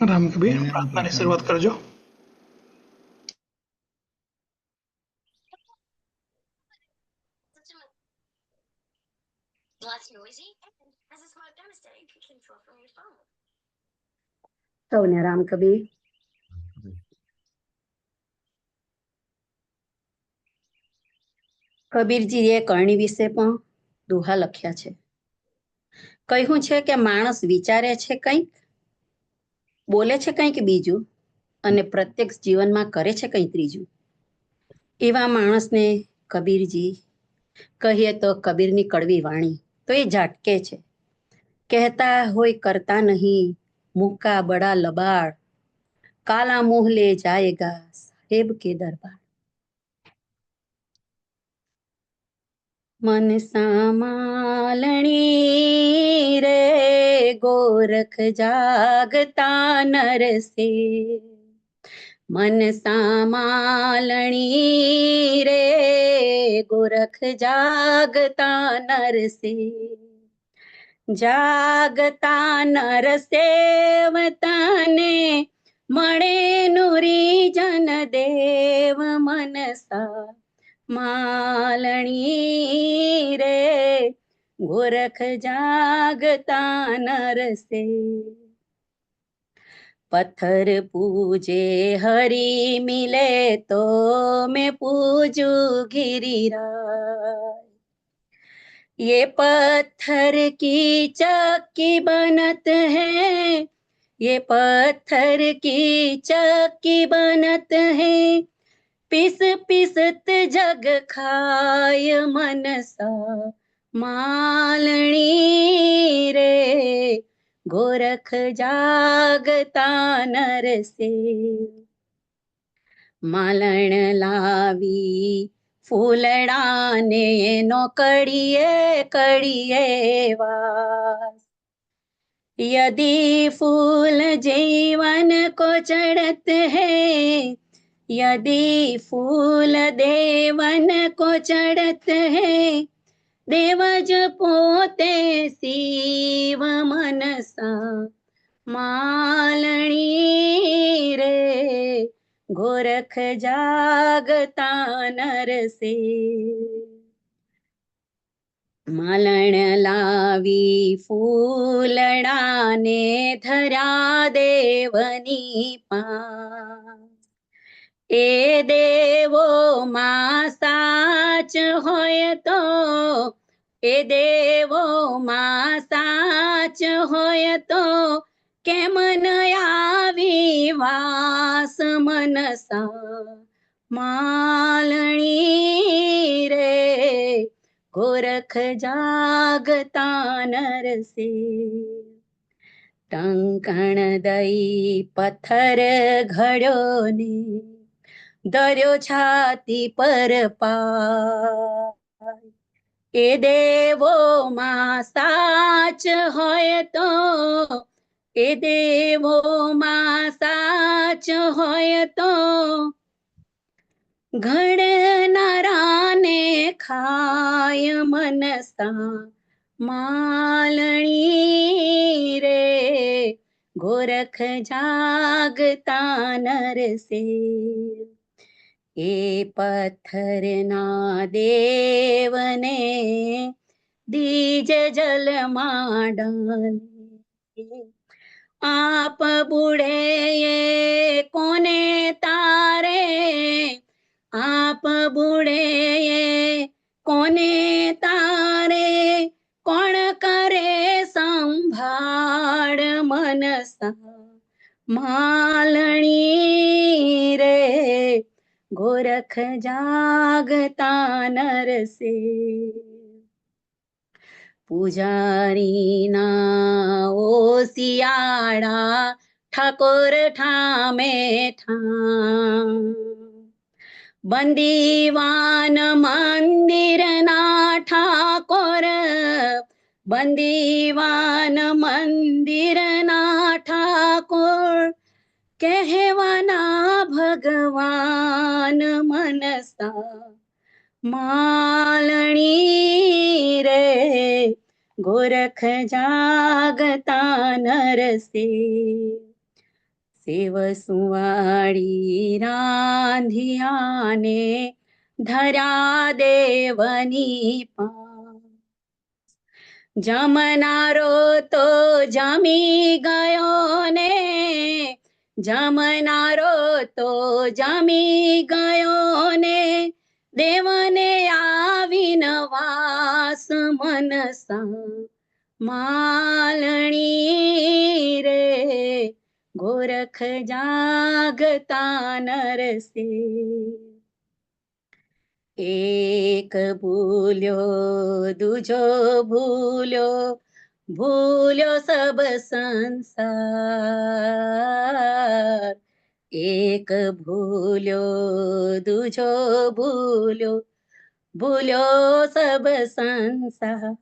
રામ કબીર, પ્રાર્થનાની શરૂઆત કરજો. સૌને રામ કબીર. કબીરજીએ કરણી વિશે પણ દોહા લખ્યા છે. કહ્યું છે કે માણસ વિચારે છે કંઈક, બોલે છે કંઈક બીજું અને પ્રત્યક્ષ જીવનમાં કરે છે કંઈ ત્રીજું. એવા માણસને કબીરજી કહીએ તો કબીરની કડવી વાણી તો એ ઝાટકે છે. કહેતા હોય કરતા નહીં, મુક્કા બડા લબાડ, કાલા મુંહ લે જાયેગા સાહેબ કે દરબાર. મન સામાલણી રે ગોરખ જાગતા નરસે, મન સામાલણી રે ગોરખ જાગતા નરસે, જાગતા નરસે વતને મળે નુરી જન દેવ મનસા માલણી રે ગોરખ જાગતા નરસે. પથ્થર પૂજે હરી મિલે તો મેં પૂજું ગિરિરાજ, ये पत्थर की चक्की बनत है, ये पत्थर की चक्की बनत है, पिस पिसत जग खाय मनसा मालणी रे गोरख जागता नरसे. માલણ લાવી ફૂલડાને નો કડીએ કડીએ વાસ, यदि फूल जीवन को चढ़त है, यदि फूल देवन को चढ़त है, देवज पोते शिव मनसा मालणी रे गोरख जागता नरसे. માલણ લાવી ફૂલડાને ધર્યા દેવની પાસ, એ દેવો માં સાચ હોય તો, એ દેવો માં સાચ હોય તો કેમ ન આવી વાસ મનસા માલણી રે ગોરખ જાગતા નરસે. ટંકણ દઈ પથ્થર ઘડ્યો ને દર્યો છાતી પર પાય, એ દેવો માં સાચ હોય તો, એ દેવો માં સાચ હોય તો ઘડનારાને ખાય મનસા માલણી રે ગોરખ જાગતા નરસે. એ પથ્થરના દેવને દીજ જલમાં ડાલે, आप बूढ़े ये कोने तारे, आप बूढ़े ये कोने तारे, कोण करे संभाળ मनसा માલણી રે ગોરખ જાગતા નરસે. પૂજારીના ઓસિયાળા ઠાકોર ઠામે ઠામ, બંદીવાન મંદિરના ઠાકોર, બંદીવાન મંદિરના ઠાકોર, કહેવાના ભગવાન મનસા માલણી રે, ગોરખ જાગતા નરસે, સેવ સુવાળી રાંધિયાને ધર્યા દેવની પા, જમનારો તો જમી ગયો ને, જમનારો તો જમી ગયો ને, દેવને આવીન વાસ મનસા માલણી રે, ગોરખ જાગતા નરસે, એક ભૂલ્યો દૂજો ભૂલ્યો, ભૂલ્યો સબ સંસાર, એક ભૂલ્યો દૂજો ભૂલ્યો, ભૂલ્યો સબ સંસાર,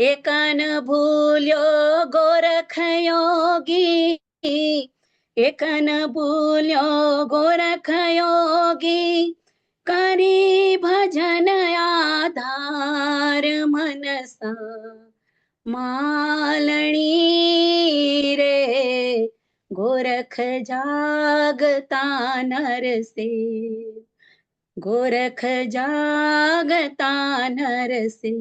એકન ભૂલ્યો ગોરખ યોગી, એકન ભૂલ્યો ગોરખ યોગી, કરી ભજન આધાર મનસા માલણી રે, ગોરખ જાગતા નરસે, ગોરખ જાગતા નરસે,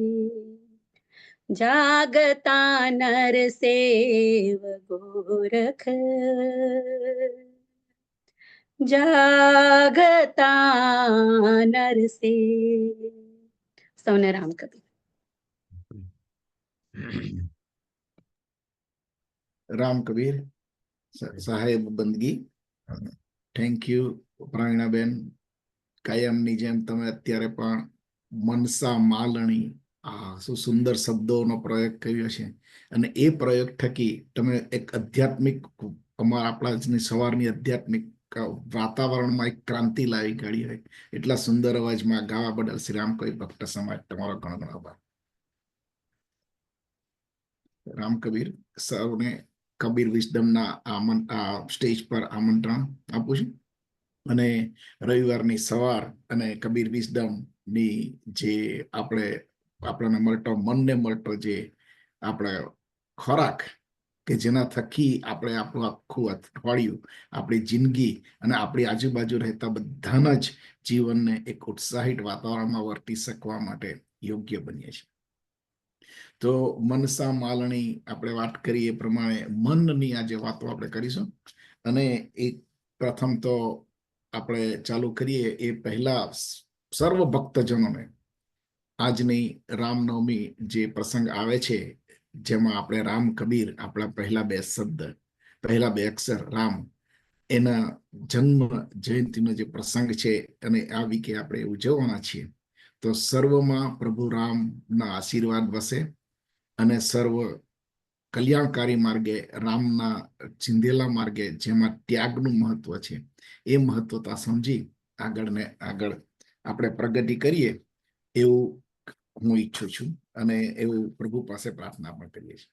જાગતા નરસેવ ગોરખ, જાગતા નરસે. સૌને રામ કબીર. રામ કબીર સાહેબ બંદગી. Thank you Pravinaben. કાયમની જેમ તમે અત્યારે પણ મનસા માલણી, શું સુંદર શબ્દોનો પ્રયોગ કર્યો છે, અને એ પ્રયોગ થકી તમે એક આધ્યાત્મિક આપણા સવારની આધ્યાત્મિક વાતાવરણમાં એક ક્રાંતિ લાવી કાઢી હોય. એટલા સુંદર અવાજમાં ગાવા બદલ શ્રી રામ કબીર ભક્ત સમાજ તમારો ઘણો ઘણો આભાર. રામ કબીર સૌને કબીર વિઝડમના સ્ટેજ પર આમંત્રણ આપું છું, અને રવિવારની સવાર અને કબીર વિઝડમની જે આપણને મળતો, મનને મળતો જે આપણે ખોરાક, કે જેના થકી આપણે આપણું આખું અઠવાડિયું, આપણી જિંદગી અને આપણી આજુબાજુ રહેતા બધાના જ જીવનને એક ઉત્સાહિત વાતાવરણમાં વર્તી શકવા માટે યોગ્ય બનીએ છીએ. તો મનસા માલણી આપણે વાત કરીએ એ પ્રમાણે મનની આજે વાતો આપણે કરીશું. અને એક પ્રથમ તો આપણે ચાલુ કરીએ એ પહેલા સર્વ ભક્તજનોને આજની રામનવમી જે પ્રસંગ આવે છે, જેમાં આપણે રામ કબીર, આપણા પહેલા બે શબ્દ, પહેલા બે અક્ષર રામ, એના જન્મ જયંતિનો જે પ્રસંગ છે અને આ વીકે આપણે ઉજવવાના છીએ. તો સર્વમાં પ્રભુ રામના આશીર્વાદ વસે અને સર્વ કલ્યાણકારી માર્ગે, રામના ચિંધેલા માર્ગે, જેમાં ત્યાગનું મહત્વ છે, એ મહત્વતા સમજી આગળ આપણે પ્રગતિ કરીએ એવું હું ઈચ્છું છું, અને એવું પ્રભુ પાસે પ્રાર્થના પણ કરીએ છીએ.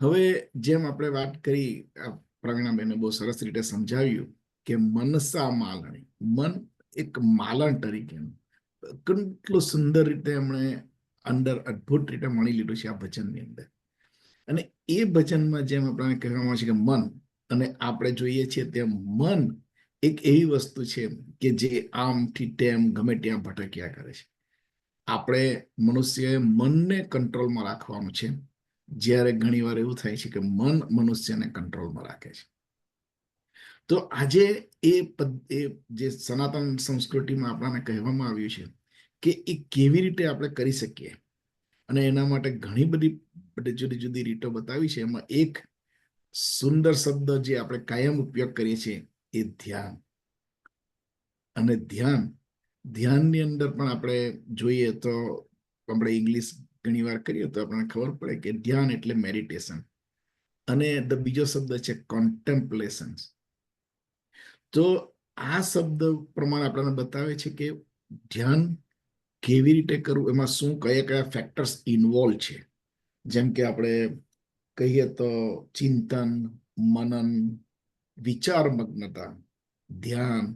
હવે જેમ આપણે વાત કરી, પ્રવીણાબેને બહુ સરસ રીતે સમજાવ્યું કે મનસા માલણી, મન એક માલણ તરીકેનું કેટલું સુંદર રીતે એમણે અંદર અદ્ભુત રીતે મળી લીધું છે આ ભજનની અંદર. અને એ ભજનમાં જેમ આપણને કહેવામાં આવે છે કે મન, અને આપણે જોઈએ છીએ તેમ મન એક એવી વસ્તુ છે કે જે આમથી તેમ ગમે ત્યાં ભટક્યા કરે છે. આપણે મનુષ્યએ મનને કંટ્રોલમાં રાખવાનું છે, જ્યારે ઘણી વાર એવું થાય છે કે મન મનુષ્યને કંટ્રોલમાં રાખે છે. તો આજે એ જે સનાતન સંસ્કૃતિમાં આપણને કહેવામાં આવ્યું છે કે એ કેવી રીતે આપણે કરી શકીએ, અને એના માટે ઘણી બધી જુદી જુદી રીતો બતાવી છે. એમાં એક સુંદર શબ્દ જે આપણે કાયમ ઉપયોગ કરીએ છીએ એ ધ્યાન. અને ધ્યાનની અંદર પણ આપણે જોઈએ તો, આપણે ઇંગ્લિશ ઘણી વાર કરીએ તો આપણને ખબર પડે કે ધ્યાન એટલે મેડિટેશન, અને બીજો શબ્દ છે કોન્ટેમ્પલેશન. તો આ શબ્દ પ્રમાણે આપણને બતાવે છે કે ધ્યાન કેવી રીતે કરવું, એમાં શું કયા કયા ફેક્ટર્સ ઇન્વોલ્વ છે. જેમ કે આપણે કહીએ તો ચિંતન, મનન, વિચાર મગ્નતા, ધ્યાન,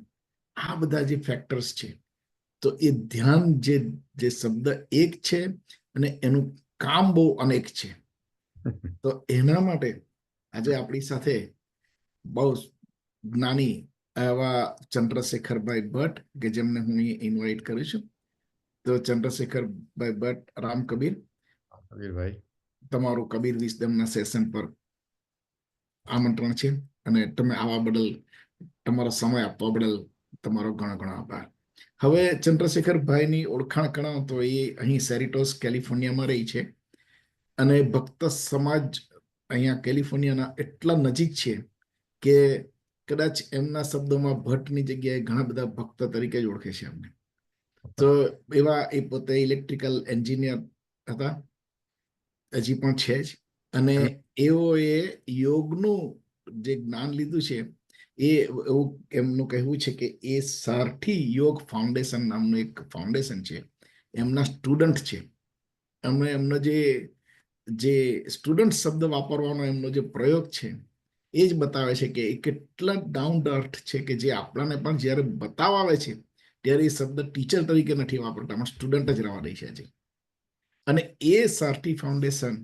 આ બધા જે ફેક્ટર્સ છે, તો એ ધ્યાન જે શબ્દ એક છે અને એનું કામ બહુ અનેક છે. તો એના માટે આજે આપણી સાથે બહુ જ્ઞાની એવા ચંદ્રશેખરભાઈ ભટ્ટ કે જેમને હું ઇન્વાઇટ કરું છું. તો ચંદ્રશેખરભાઈ ભટ્ટ, રામ કબીર, કબીરભાઈ, તમારું કબીર વિઝડમના સેશન પર આમંત્રણ છે અને તમે આવા બદલ, તમારો સમય આપવા બદલ તમારો ઘણો ઘણો આભાર. હવે ચંદ્રશેખરભાઈની ઓળખાણ કરાવો તો એ અહીં સેરિટોસ કેલિફોર્નિયામાં રહી છે અને ભક્ત સમાજ અહીંયા કેલિફોર્નિયાના એટલા નજીક છે કે કદાચ એમના શબ્દોમાં ભટ્ટની જગ્યાએ ઘણા બધા ભક્ત તરીકે જ ઓળખે છે અમને. તો એવા એ પોતે ઇલેક્ટ્રિકલ એન્જિનિયર હતા, હજી પણ છે જ. અને એઓએ યોગનું જે જ્ઞાન લીધું છે એ એવું એમનું કહેવું છે કે એ સારથી યોગ ફાઉન્ડેશન નામનું એક ફાઉન્ડેશન છે, એમના સ્ટુડન્ટ છે. એમનો જે સ્ટુડન્ટ શબ્દ વાપરવાનો એમનો જે પ્રયોગ છે એ જ બતાવે છે કે એ કેટલા ડાઉન ટુ અર્થ છે કે જે આપણાને પણ જ્યારે બતાવવા આવે છે ત્યારે એ શબ્દ ટીચર તરીકે નથી વાપરતા, સ્ટુડન્ટ જ રહેવા દે છે. અને એ સારથી ફાઉન્ડેશન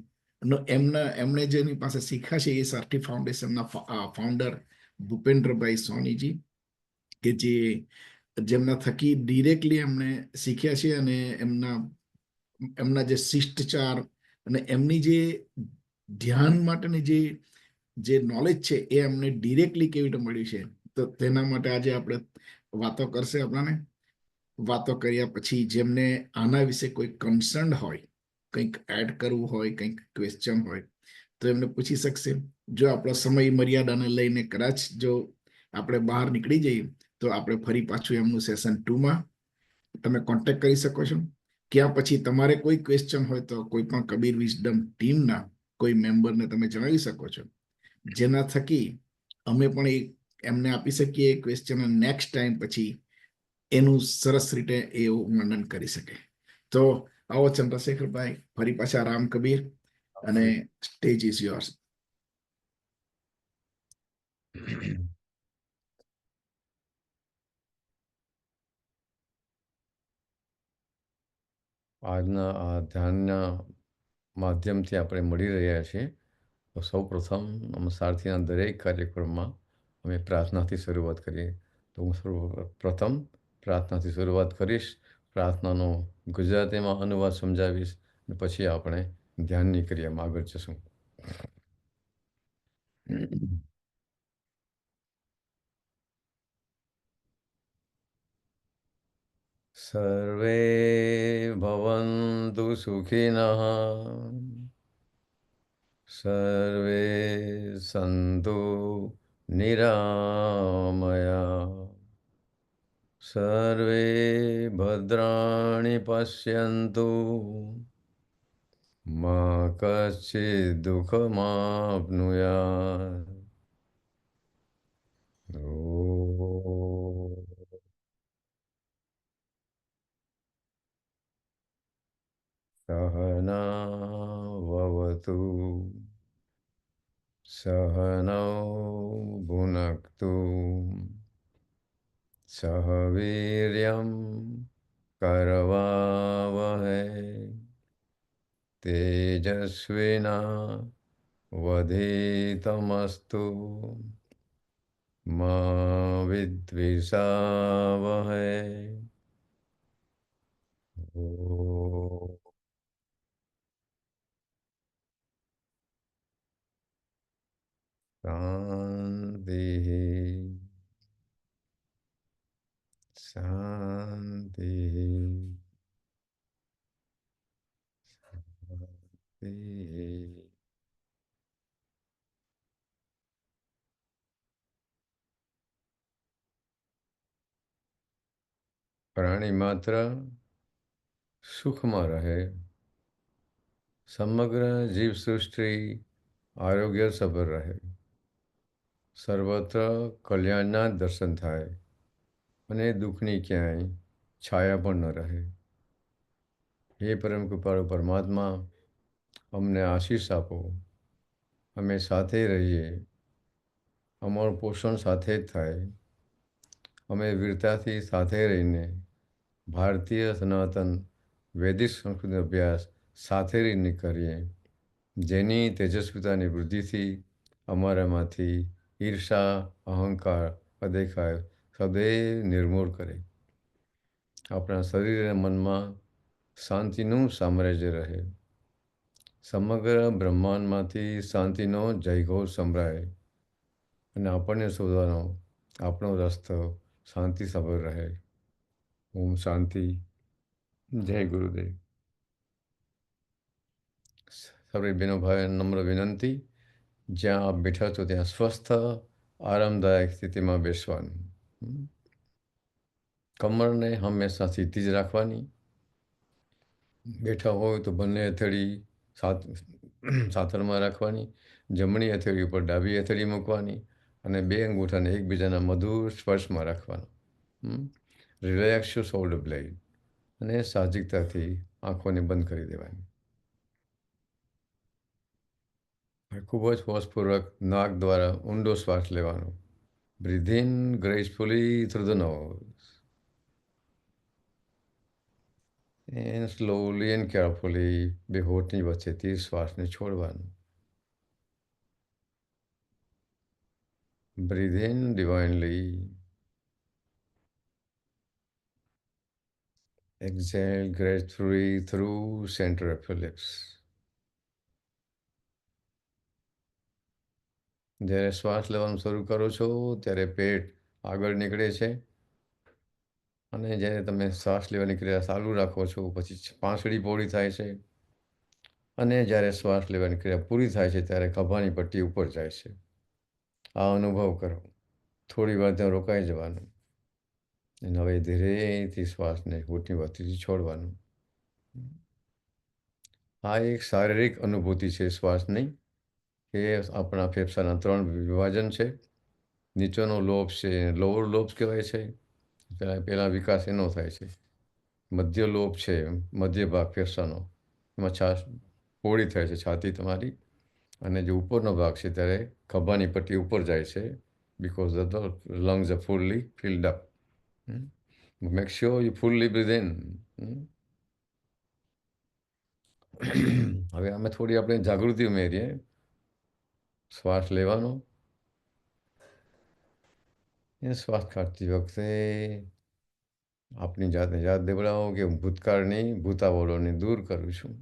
એમણે જેની પાસે શીખ્યા છે એ સારથી ફાઉન્ડેશનના ફાઉન્ડર ભૂપેન્દ્રભાઈ સોનીજી, કે જેમના થકી ડિરેક્ટલી એમને શીખ્યા છે અને એમના જે શિષ્ટાચાર અને એમની જે ધ્યાન માટેની જે નોલેજ છે એ એમને ડિરેક્ટલી કેવી રીતે મળ્યું છે. તો તેના માટે આજે આપણે વાતો કરશે. આપણાને વાતો કર્યા પછી જેમને આના વિશે કોઈ કન્સર્ન હોય, કંઈક એડ કરવું હોય, કંઈક ક્વેશ્ચન હોય તો એમને પૂછી શકશે. જો આપણો સમય મર્યાદાને લઈને કદાચ જો આપણે બહાર નીકળી જઈએ તો આપણે ફરી પાછું એમનું સેશન 2માં તમે કોન્ટેક્ટ કરી શકો છો. ક્યાં પછી તમારે કોઈ ક્વેશ્ચન હોય તો કોઈ પણ કબીર વિઝડમ ટીમના કોઈ મેમ્બરને તમે જણાવી શકો છો, જેના થકી અમે પણ એમને આપી શકીએ ક્વેશ્ચન નેક્સ્ટ ટાઈમ પછી એનું સરસ રીતે એવું વર્ણન કરી શકે. તો આવો ચંદ્રશેખરભાઈ, ફરી પાછા રામ કબીર, અને સ્ટેજ ઇઝ યોર્સ. આજના આ ધ્યાનના માધ્યમથી આપણે મળી રહ્યા છીએ. તો સૌ પ્રથમ સારથીના દરેક કાર્યક્રમમાં અમે પ્રાર્થનાથી શરૂઆત કરીએ. તો હું સર્વપ્રથમ પ્રાર્થનાથી શરૂઆત કરીશ. પ્રાર્થનાનો ગુજરાતીમાં અનુવાદ સમજાવીશ અને પછી આપણે ધ્યાનની ક્રિયામાં આગળ જશું. સર્વે ભવન્તુ સુખિનઃ, સર્વે સંતુ નિરામયા, સર્વે ભદ્રાણિ પશ્યન્તુ, મા કશ્ચિદ દુઃખમાપ્નુયાત. સહનાવવતુ, સહનૌ ભુનક્તુ, સહ વીર્યં કરવાવહૈ, તેજસ્વિનાવધીતમસ્તુ, મા વિદ્વિષાવહૈ. શાંતિ શાંતિ શાંતિ. પ્રાણી માત્ર સુખમાં રહે, સમગ્ર જીવસૃષ્ટિ આરોગ્યસભર રહે, સર્વત્ર કલ્યાણના દર્શન થાય અને દુઃખની ક્યાંય છાયા પણ ન રહે. હે પરમ કૃપાળુ પરમાત્મા, અમને આશીષ આપો, અમે સાથે રહીએ અમારું પોષણ સાથે જ થાય. અમે વીરતાથી સાથે રહીને ભારતીય સનાતન વૈદિક સંસ્કૃતિનો અભ્યાસ સાથે રહીને કરીએ, જેની તેજસ્વીતાની વૃદ્ધિથી અમારામાંથી ઈર્ષા, અહંકાર, અદેખાય સદૈવ નિર્મૂળ કરે. આપણા શરીર અને મનમાં શાંતિનું સામ્રાજ્ય રહે. સમગ્ર બ્રહ્માંડમાંથી શાંતિનો જયઘોષ સંભળાય અને આપણને શોધવાનો આપણો રસ્તો શાંતિસભર રહે. ઓમ શાંતિ. જય ગુરુદેવ. સર્વે બહેનો ભાઈ નમ્ર વિનંતી, જ્યાં આપ બેઠા છો ત્યાં સ્વસ્થ આરામદાયક સ્થિતિમાં બેસવાનું. કમરને હંમેશા સીધી જ રાખવાની. બેઠા હોય તો બંને હથેળી સાથળમાં રાખવાની, જમણી હથેળી ઉપર ડાબી હથેળી મૂકવાની અને બે અંગૂઠાને એકબીજાના મધુર સ્પર્શમાં રાખવાના. રિલેક્સ યોર શોલ્ડર બ્લેડ અને સાહજિકતાથી આંખોને બંધ કરી દેવાની. ખૂબ જ હોશપૂર્વક નાક દ્વારા ઊંડો શ્વાસ લેવાનો. Breathe in gracefully through the nose and slowly and carefully બે હોઠની વચ્ચેથી શ્વાસને છોડવાનો. Breathe in divinely. Exhale gracefully through center of your lips. જ્યારે શ્વાસ લેવાનું શરૂ કરો છો ત્યારે પેટ આગળ નીકળે છે અને જ્યારે તમે શ્વાસ લેવાની ક્રિયા ચાલુ રાખો છો પછી પાંસળી પહોળી થાય છે અને જ્યારે શ્વાસ લેવાની ક્રિયા પૂરી થાય છે ત્યારે ખભાની પટ્ટી ઉપર જાય છે. આ અનુભવ કરો. થોડી વાર ત્યાં રોકાઈ જવાનું અને હવે ધીરેથી શ્વાસને હોઠની વચ્ચેથી છોડવાનું. આ એક શારીરિક અનુભૂતિ છે શ્વાસની, કે આપણા ફેફસાના 3 વિભાજન છે. નીચેનો લોબ છે લોઅર લોબ કહેવાય છે, પહેલાં વિકાસ એનો થાય છે. મધ્ય લોબ છે મધ્ય ભાગ ફેફસાનો, એમાં પહોળી થાય છે છાતી તમારી, અને જે ઉપરનો ભાગ છે ત્યારે ખભાની પટ્ટી ઉપર જાય છે, because the lungs are fully filled up. Make sure you fully breathe in. હવે અમે થોડી આપણે જાગૃતિ ઉમેરીએ. શ્વાસ લેવાનો, એ શ્વાસ કાઢતી વખતે આપની જાતને યાદ દેવડાવો કે હું ભૂતકાળની ભૂતાવળોને દૂર કરું છું.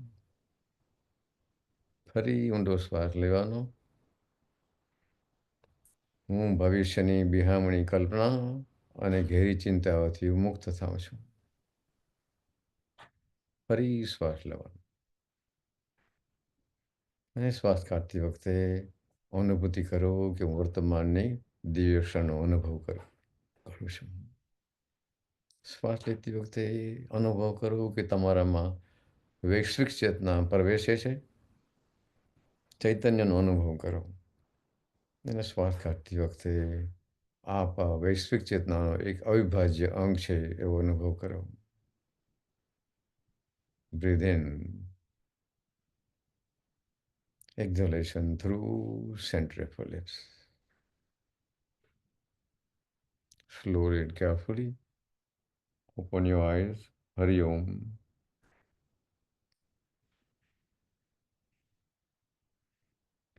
ફરી ઊંડો શ્વાસ લેવાનો. હું ભવિષ્યની બિહામણી કલ્પના અને ઘેરી ચિંતાઓથી મુક્ત થાઉં છું. ફરી શ્વાસ લેવાનો અને શ્વાસ કાઢતી વખતે અનુભૂતિ કરો કે હું વર્તમાનની દિવ્ય ક્ષણનો અનુભવ કરું છું. શ્વાસ લેતી વખતે અનુભવ કરો કે તમારામાં વૈશ્વિક ચેતના પ્રવેશે છે. ચૈતન્યનો અનુભવ કરો અને શ્વાસ કાઢતી વખતે આપ વૈશ્વિક ચેતનાનો એક અવિભાજ્ય અંગ છે એવો અનુભવ કરો. Breathe in. Exhalation through center of your lips. Slowly and carefully open your eyes. Hari Om.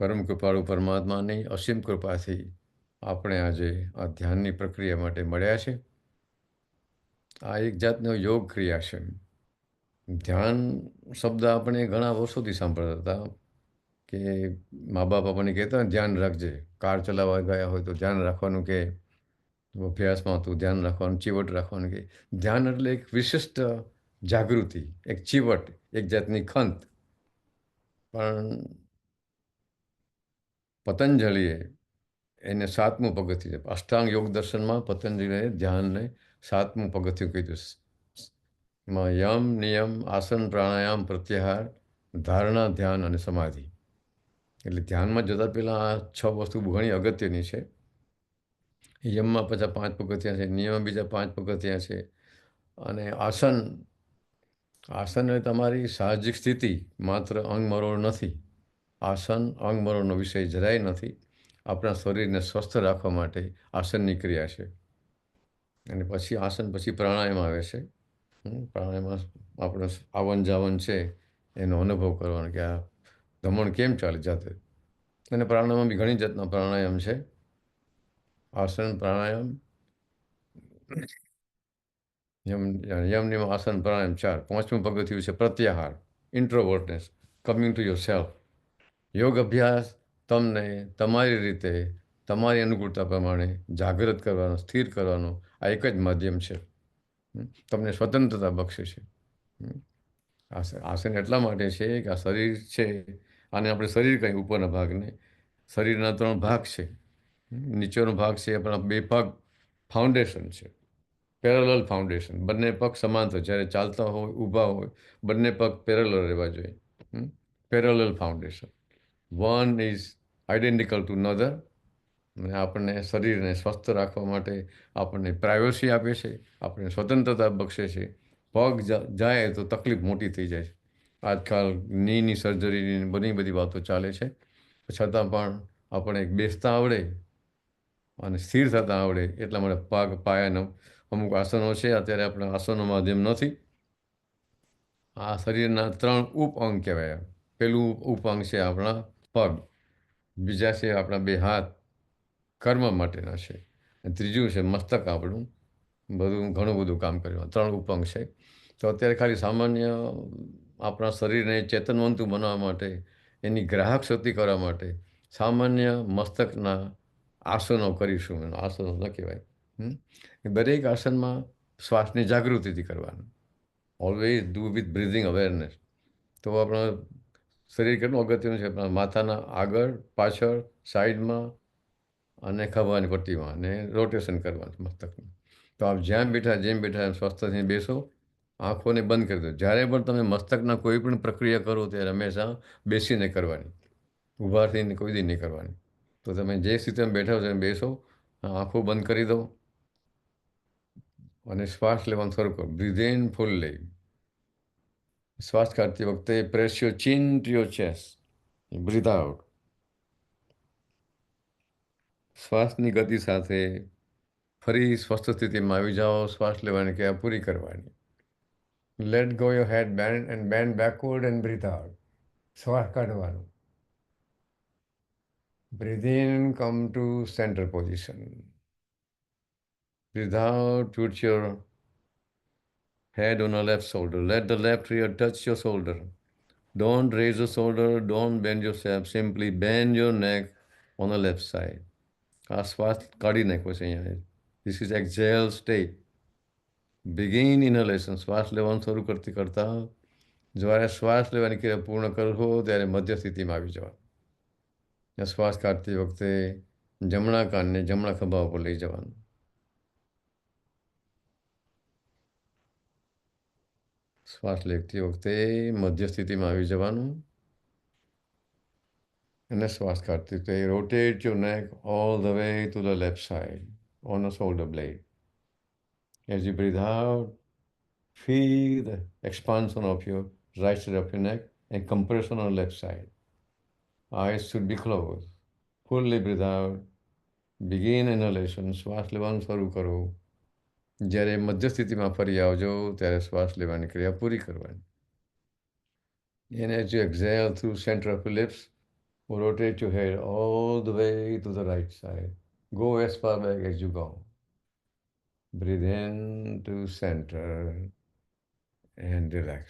પરમ કૃપાળુ પરમાત્માની અસીમ કૃપાથી આપણે આજે આ ધ્યાનની પ્રક્રિયા માટે મળ્યા છે. આ એક જાતનો યોગ ક્રિયા છે. ધ્યાન શબ્દ આપણે ઘણા વર્ષોથી સાંભળતા હતા, કે મા બાપ આપણને કહેતા ધ્યાન રાખજે, કાર ચલાવવા ગયા હોય તો ધ્યાન રાખવાનું, કે અભ્યાસમાં તો ધ્યાન રાખવાનું, ચીવટ રાખવાનું. કે ધ્યાન એટલે એક વિશિષ્ટ જાગૃતિ, એક ચીવટ, એક જાતની ખંત. પણ પતંજલિએ એને 7મું પગથિયું, અષ્ટાંગ યોગ દર્શનમાં પતંજલિએ ધ્યાનને 7મું પગથિયું કીધું. એમાં યમ, નિયમ, આસન, પ્રાણાયામ, પ્રત્યાહાર, ધારણા, ધ્યાન અને સમાધિ. એટલે ધ્યાનમાં જતાં પહેલાં આ 6 વસ્તુ ઘણી અગત્યની છે. યમમાં પાછા 5 પગથિયાં છે, નિયમમાં બીજા 5 પગથિયાં છે, અને આસન એટલે તમારી સાહજિક સ્થિતિ, માત્ર અંગ મરોડ નથી. આસન અંગ મરોડનો વિષય જરાય નથી. આપણા શરીરને સ્વસ્થ રાખવા માટે આસનની ક્રિયા છે. અને પછી આસન પછી પ્રાણાયામ આવે છે. પ્રાણાયામમાં આપણે આવન જાવન છે એનો અનુભવ કરવાનો કે આ ધમણ કેમ ચાલે જાતે. અને પ્રાણાયામમાં બી ઘણી જાતના પ્રાણાયામ છે. આસન પ્રાણાયામ, યમ નિયમ આસન પ્રાણાયામ 4. પાંચમું પગથિયું છે પ્રત્યાહાર, ઇન્ટ્રોવર્ટનેસ, કમિંગ ટુ યોર સેલ્ફ. યોગ અભ્યાસ તમને તમારી રીતે તમારી અનુકૂળતા પ્રમાણે જાગૃત કરવાનો, સ્થિર કરવાનો આ એક જ માધ્યમ છે. તમને સ્વતંત્રતા બક્ષે છે. આસન એટલા માટે છે કે આ શરીર છે, આને આપણે શરીર કહીએ ઉપરના ભાગને. શરીરના 3 ભાગ છે. નીચેનો ભાગ છે આપણા 2 પગ, ફાઉન્ડેશન છે, પેરેલલ ફાઉન્ડેશન. બંને પગ સમાંતર, જ્યારે ચાલતા હોય, ઊભા હોય, બંને પગ પેરેલલ રહેવા જોઈએ. Parallel foundation. One is identical to another. અને આપણને શરીરને સ્વસ્થ રાખવા માટે આપણને પ્રાઇવસી આપે છે, આપણને સ્વતંત્રતા બક્ષે છે. પગ જાય તો તકલીફ મોટી થઈ જાય છે. આજકાલ નીની સર્જરીની બધી વાતો ચાલે છે. છતાં પણ આપણે બેસતા આવડે અને સ્થિર થતા આવડે એટલા માટે પગ પાયાનો અમુક આસનો છે. અત્યારે આપણે આસનનો માધ્યમ નથી. આ શરીરના 3 ઉપઅંગ કહેવાય. પેલું ઉપઅંગ છે આપણા પગ, બીજા છે આપણા 2 હાથ, કર્મ માટેના છે. અને ત્રીજું છે મસ્તક, આપણું ઘણું બધું કામ કર્યું. 3 ઉપઅંગ છે. તો અત્યારે ખાલી સામાન્ય આપણા શરીરને ચેતનવંતું બનાવવા માટે, એની ગ્રાહક શક્તિ કરવા માટે સામાન્ય મસ્તકના આસનો કરીશું. આસનો ન કહેવાય. દરેક આસનમાં શ્વાસની જાગૃતિથી કરવાનું. Always do with breathing awareness. તો આપણા શરીર કેટલું અગત્યનું છે. આપણા માથાના આગળ, પાછળ, સાઈડમાં અને ખભાની પટ્ટીમાં, અને રોટેશન કરવાનું મસ્તકનું. તો આપ જેમ બેઠા એમ સ્વસ્થ થઈને બેસો, આંખોને બંધ કરી દો. જ્યારે પણ તમે મસ્તકના કોઈ પણ પ્રક્રિયા કરો ત્યારે હંમેશા બેસીને કરવાની, ઊભા થઈને કોઈ દી નહીં કરવાની. તો તમે જે સ્થિતિમાં બેઠા છો એમ બેસો, આંખો બંધ કરી દો અને શ્વાસ લેવાનું શરૂ કરો. Breathe in fully. શ્વાસ કાઢતી વખતે press your chin to your chest. Breathe out. શ્વાસની ગતિ સાથે ફરી સ્વસ્થ સ્થિતિમાં આવી જાઓ. શ્વાસ લેવાની ક્રિયા પૂરી કરવાની. Let go your head bend backward and breathe out. શ્વાસ કાઢવાનો. Breathe in, come to centre position. Breathe out, put your head on the left shoulder. Let the left ear touch your shoulder. Don't raise the shoulder, don't bend yourself. Simply bend your neck on the left side. આ શ્વાસ કાઢી નાખ્યો છે અહીંયા. This is exhale state. Begin inhalation. શ્વાસ લેવાનું શરૂ કરતા જ્યારે શ્વાસ લેવાની ક્રિયા પૂર્ણ કરશો ત્યારે મધ્ય સ્થિતિમાં આવી જવા. શ્વાસ કાઢતી વખતે જમણા કાનને જમણા ખભા ઉપર લઈ જવાનું. શ્વાસ લેતી વખતે મધ્ય સ્થિતિમાં આવી જવાનું. અને શ્વાસ કાઢતી વખતે રોટેટ યોર નેક all the way to the left side on the shoulder blade. As you breathe out, feel the expansion of your right side of your neck and compression on the left side. Eyes should be closed. Fully breathe out. Begin inhalation. શ્વાસ લેવાનું શરૂ કરો. જ્યારે મધ્ય સ્થિતિમાં ફરી આવજો ત્યારે શ્વાસ લેવાની ક્રિયા પૂરી કરવાની. And as you exhale through center of your lips, rotate your head all the way to the right side. Go as far back as you go. Breathe in to center and relax.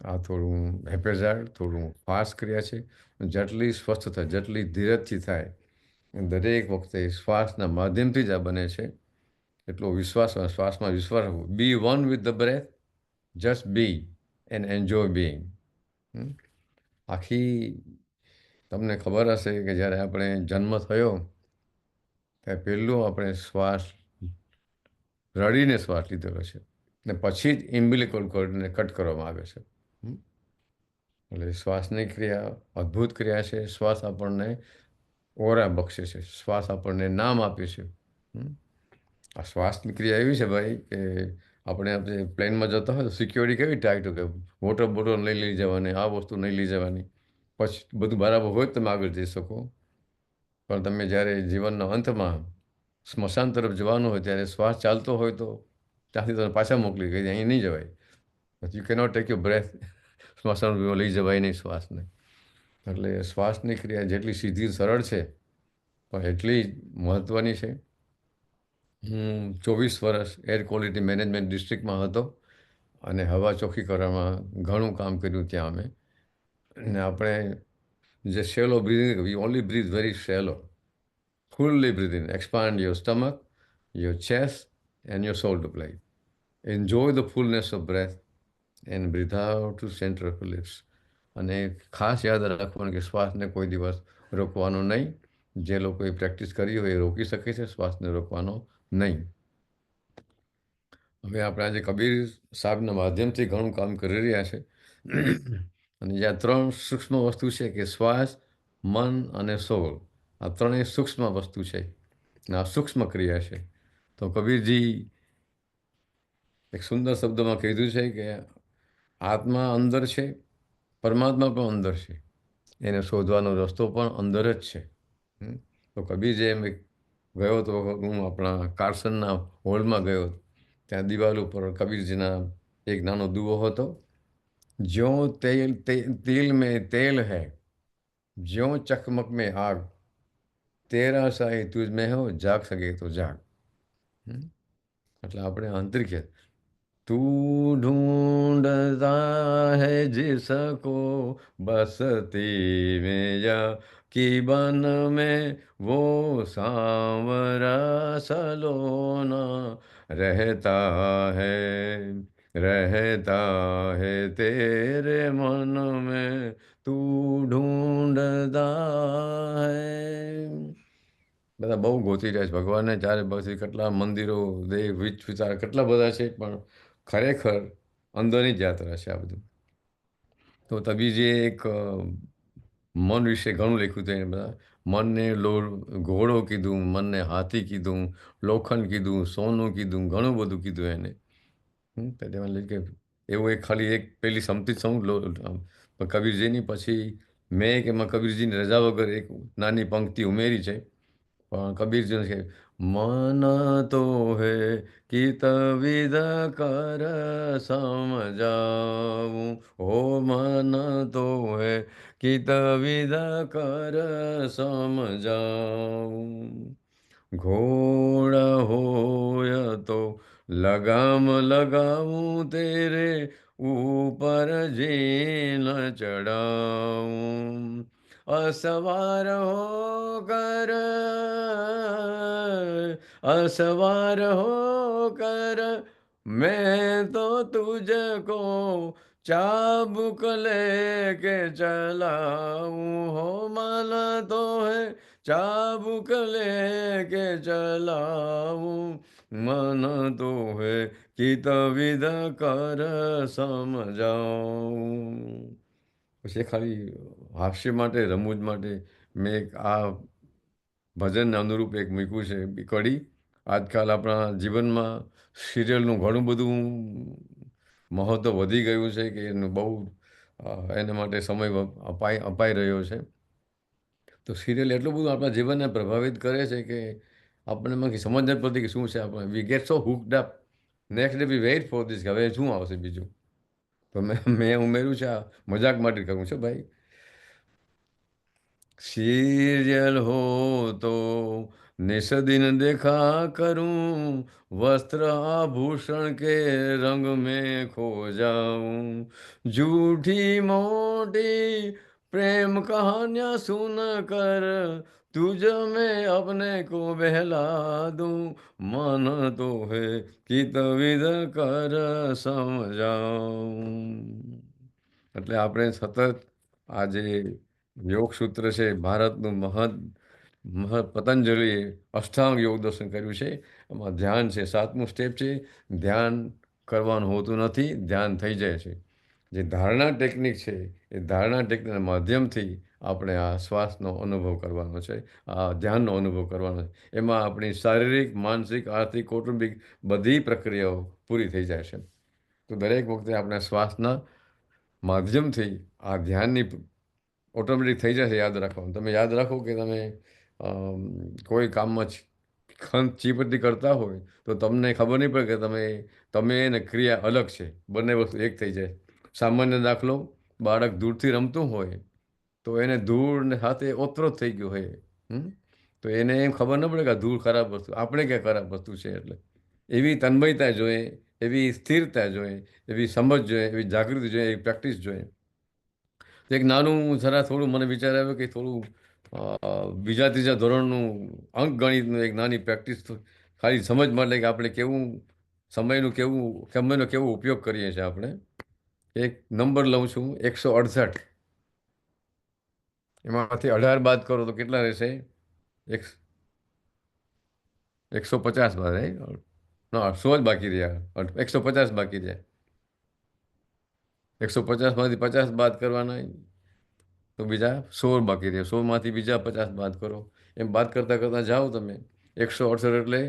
આ થોડું હેપેઝાડ, થોડું fast ક્રિયા છે. જેટલી સ્વસ્થ થાય, જેટલી ધીરજથી થાય, દરેક વખતે શ્વાસના માધ્યમથી જ આ બને છે. એટલો શ્વાસમાં વિશ્વાસ રાખવો. Be one with the breath. Just be and enjoy being. આખી તમને ખબર હશે કે જ્યારે આપણે જન્મ થયો ત્યારે પહેલું આપણે શ્વાસ રડીને શ્વાસ લીધેલો છે, ને પછી જ ઇમ્બિલિકલ કોર્ડને કટ કરવામાં આવે છે. એટલે શ્વાસની ક્રિયા અદ્ભુત ક્રિયા છે. શ્વાસ આપણને ઓરા બક્ષે છે. શ્વાસ આપણને નામ આપે છે. આ શ્વાસની ક્રિયા એવી છે ભાઈ કે આપણે પ્લેનમાં જતા હોય તો સિક્યોરિટી કેવી ટાઈટ હોય કે વોટર બોટલ નહીં લઈ જવાની, આ વસ્તુ નહીં લઈ જવાની, પછી બધું બરાબર હોય તો તમે આગળ જઈ શકો. પણ તમે જ્યારે જીવનના અંતમાં સ્મશાન તરફ જવાનું હોય ત્યારે શ્વાસ ચાલતો હોય તો ત્યાંથી તમે પાછા મોકલી કે અહીં નહીં જવાય. But you cannot take your breath. સ્મશાન લઈ જવાય નહીં શ્વાસને. એટલે શ્વાસની ક્રિયા જેટલી સીધી સરળ છે પણ એટલી મહત્ત્વની છે. હું 24 વર્ષ એર ક્વોલિટી મેનેજમેન્ટ ડિસ્ટ્રિક્ટમાં હતો અને હવા ચોખ્ખી કરવામાં ઘણું કામ કર્યું ત્યાં અમે. અને આપણે જે shallow breathing, we only breathe very shallow. Fully breathe in, expand your stomach, your chest, and your shoulder blade. Enjoy the fullness of breath and breathe out to center of your lips. અને ખાસ યાદ રાખવાનું કે શ્વાસને કોઈ દિવસ રોકવાનો નહીં. જે લોકોએ પ્રેક્ટિસ કરી હોય એ રોકી શકે છે, શ્વાસને રોકવાનો નહીં. હવે આપણે આજે કબીર સાહેબના માધ્યમથી ઘણું કામ કરી રહ્યા છે. અને જ્યાં 3 સૂક્ષ્મ વસ્તુ છે કે શ્વાસ, મન અને સોલ, આ ત્રણેય સૂક્ષ્મ વસ્તુ છે અને આ સૂક્ષ્મ ક્રિયા છે. તો કબીરજી એક સુંદર શબ્દમાં કીધું છે કે આત્મા અંદર છે, પરમાત્મા પણ અંદર છે, એને શોધવાનો રસ્તો પણ અંદર જ છે. તો કબીરજી એમ ગયો તો, હું આપણા કાર્સનના હોલમાં ગયો, ત્યાં દિવાલ ઉપર કબીરજીના એક નાનો દુઓ હતો. જ્યો તેલ મેં તેલ હૈ, જ્યો ચકમક મેં આગ, તેરા સાઈ તુજ મેં હો, જાગ સકે તો જાગ. એટલે આપણે આંતરિક છે. તું ઢૂંઢતા હૈ जिसको बसती में या कि बन में वो सांवरा सलोना रहता है तेरे मन में તું ઢૂંઢતા હૈ. બધા બહુ ગોતી રહ્યા છે ભગવાનને, ચારે બાજુ કેટલા મંદિરો, દેવ, વિચાર કેટલા બધા છે, પણ ખરેખર અંદરની જ યાત્રા છે આ બધું. તો તબીજીએ એક મન વિશે ઘણું લખ્યું હતું. એને બધા મનને ઘોડો કીધું, મનને હાથી કીધું, લોખંડ કીધું, સોનું કીધું, ઘણું બધું કીધું એને. તેમાં કે એવું એક ખાલી એક પેલી સમતી સૌ કબીરજીની, પછી મેં કે એમાં કબીરજીની રજા વગર એક નાની પંક્તિ ઉમેરી છે. પણ કબીરજી છે, મન તો હે કિત વિધ કર સમજાવું, હો મન તો હે કિત વિધ કર સમજાવું, ઘોડા હોય તો लगाम लगाऊं तेरे ऊपर जीन चढ़ाऊं, असवार होकर मैं तो तुझको चाबुक लेके चलाऊं, हो मन तो है चाबुक लेके चलाऊं, मन तो है કિત વિધ કર સમજાવું. પછી ખાલી હાસ્ય માટે, રમૂજ માટે મેં એક આ ભજનને અનુરૂપ એક મૂક્યું છે કડી. આજકાલ આપણા જીવનમાં સિરિયલનું ઘણું બધું મહત્ત્વ વધી ગયું છે કે એનું બહુ એના માટે સમય અપાઈ રહ્યો છે. તો સિરિયલ એટલું બધું આપણા જીવનને પ્રભાવિત કરે છે કે આપણને એમાં સમજ નથી પડતી કે શું છે. આપણે we get so hooked up, next day we wait for this કે હવે શું આવશે બીજું. તો મેં ઉમેર્યું છે, આ મજાક માટે કરું છું ભાઈ. सीरियल हो तो निस दिन देखा करूं, वस्त्र आभूषण के रंग में खो जाऊं, झूठी मोटी प्रेम कहानियां सुन कर तुझ में अपने को बहला दूं, मन तो है કિત વિધ કર સમજાવું. એટલે આપણે સતત આજે યોગ સૂત્ર છે, ભારતનું પતંજલિએ અષ્ટાંગ યોગ દર્શન કર્યું છે. એમાં ધ્યાન છે, 7મું સ્ટેપ છે. ધ્યાન કરવાનું હોતું નથી, ધ્યાન થઈ જાય છે. જે ધારણા ટેકનિક છે, એ ધારણા ટેકનિકના માધ્યમથી આપણે આ શ્વાસનો અનુભવ કરવાનો છે, આ ધ્યાનનો અનુભવ કરવાનો છે. એમાં આપણી શારીરિક, માનસિક, આર્થિક, કૌટુંબિક બધી પ્રક્રિયાઓ પૂરી થઈ જાય છે. તો દરેક વખતે આપણે શ્વાસના માધ્યમથી આ ધ્યાનની ઓટોમેટિક થઈ જશે. યાદ રાખવાનું, તમે યાદ રાખો કે તમે કોઈ કામમાં ખંત ચીપટી કરતા હોય તો તમને ખબર નહીં પડે કે તમે ને ક્રિયા અલગ છે, બંને વસ્તુ એક થઈ જાય. સામાન્ય દાખલો, બાળક દૂરથી રમતું હોય તો એને ધૂળ ને સાથે ઓતપ્રોત થઈ ગયો હોય. તો એને એમ ખબર ન પડે કે આ ધૂળ ખરાબ વસ્તુ, આપણે ક્યાં ખરાબ વસ્તુ છે. એટલે એવી તન્મયતા જોઈએ, એવી સ્થિરતા જોઈએ, એવી સમજ જોઈએ, એવી જાગૃતિ જોઈએ, એવી પ્રેક્ટિસ જોઈએ. એક નાનું જરા થોડું મને વિચાર આવ્યો કે થોડું બીજા ત્રીજા ધોરણનું અંકગણિતનું એક નાની પ્રેક્ટિસ ખાલી સમજ માટે કે આપણે કેવું સમયનો કેવો ઉપયોગ કરીએ છીએ આપણે. એક નંબર લઉં છું 168. એમાંથી 18 બાદ કરો તો કેટલા રહેશે? 150 બાદ. ના, 100 જ બાકી રહ્યા. 150 બાકી રહ્યા. 150માંથી 50 બાદ કરવાના તો બીજા 16 બાકી રહ્યા. 16માંથી બીજા 50 બાદ કરો. એમ બાદ કરતા કરતા જાઓ તમે. 168 એટલે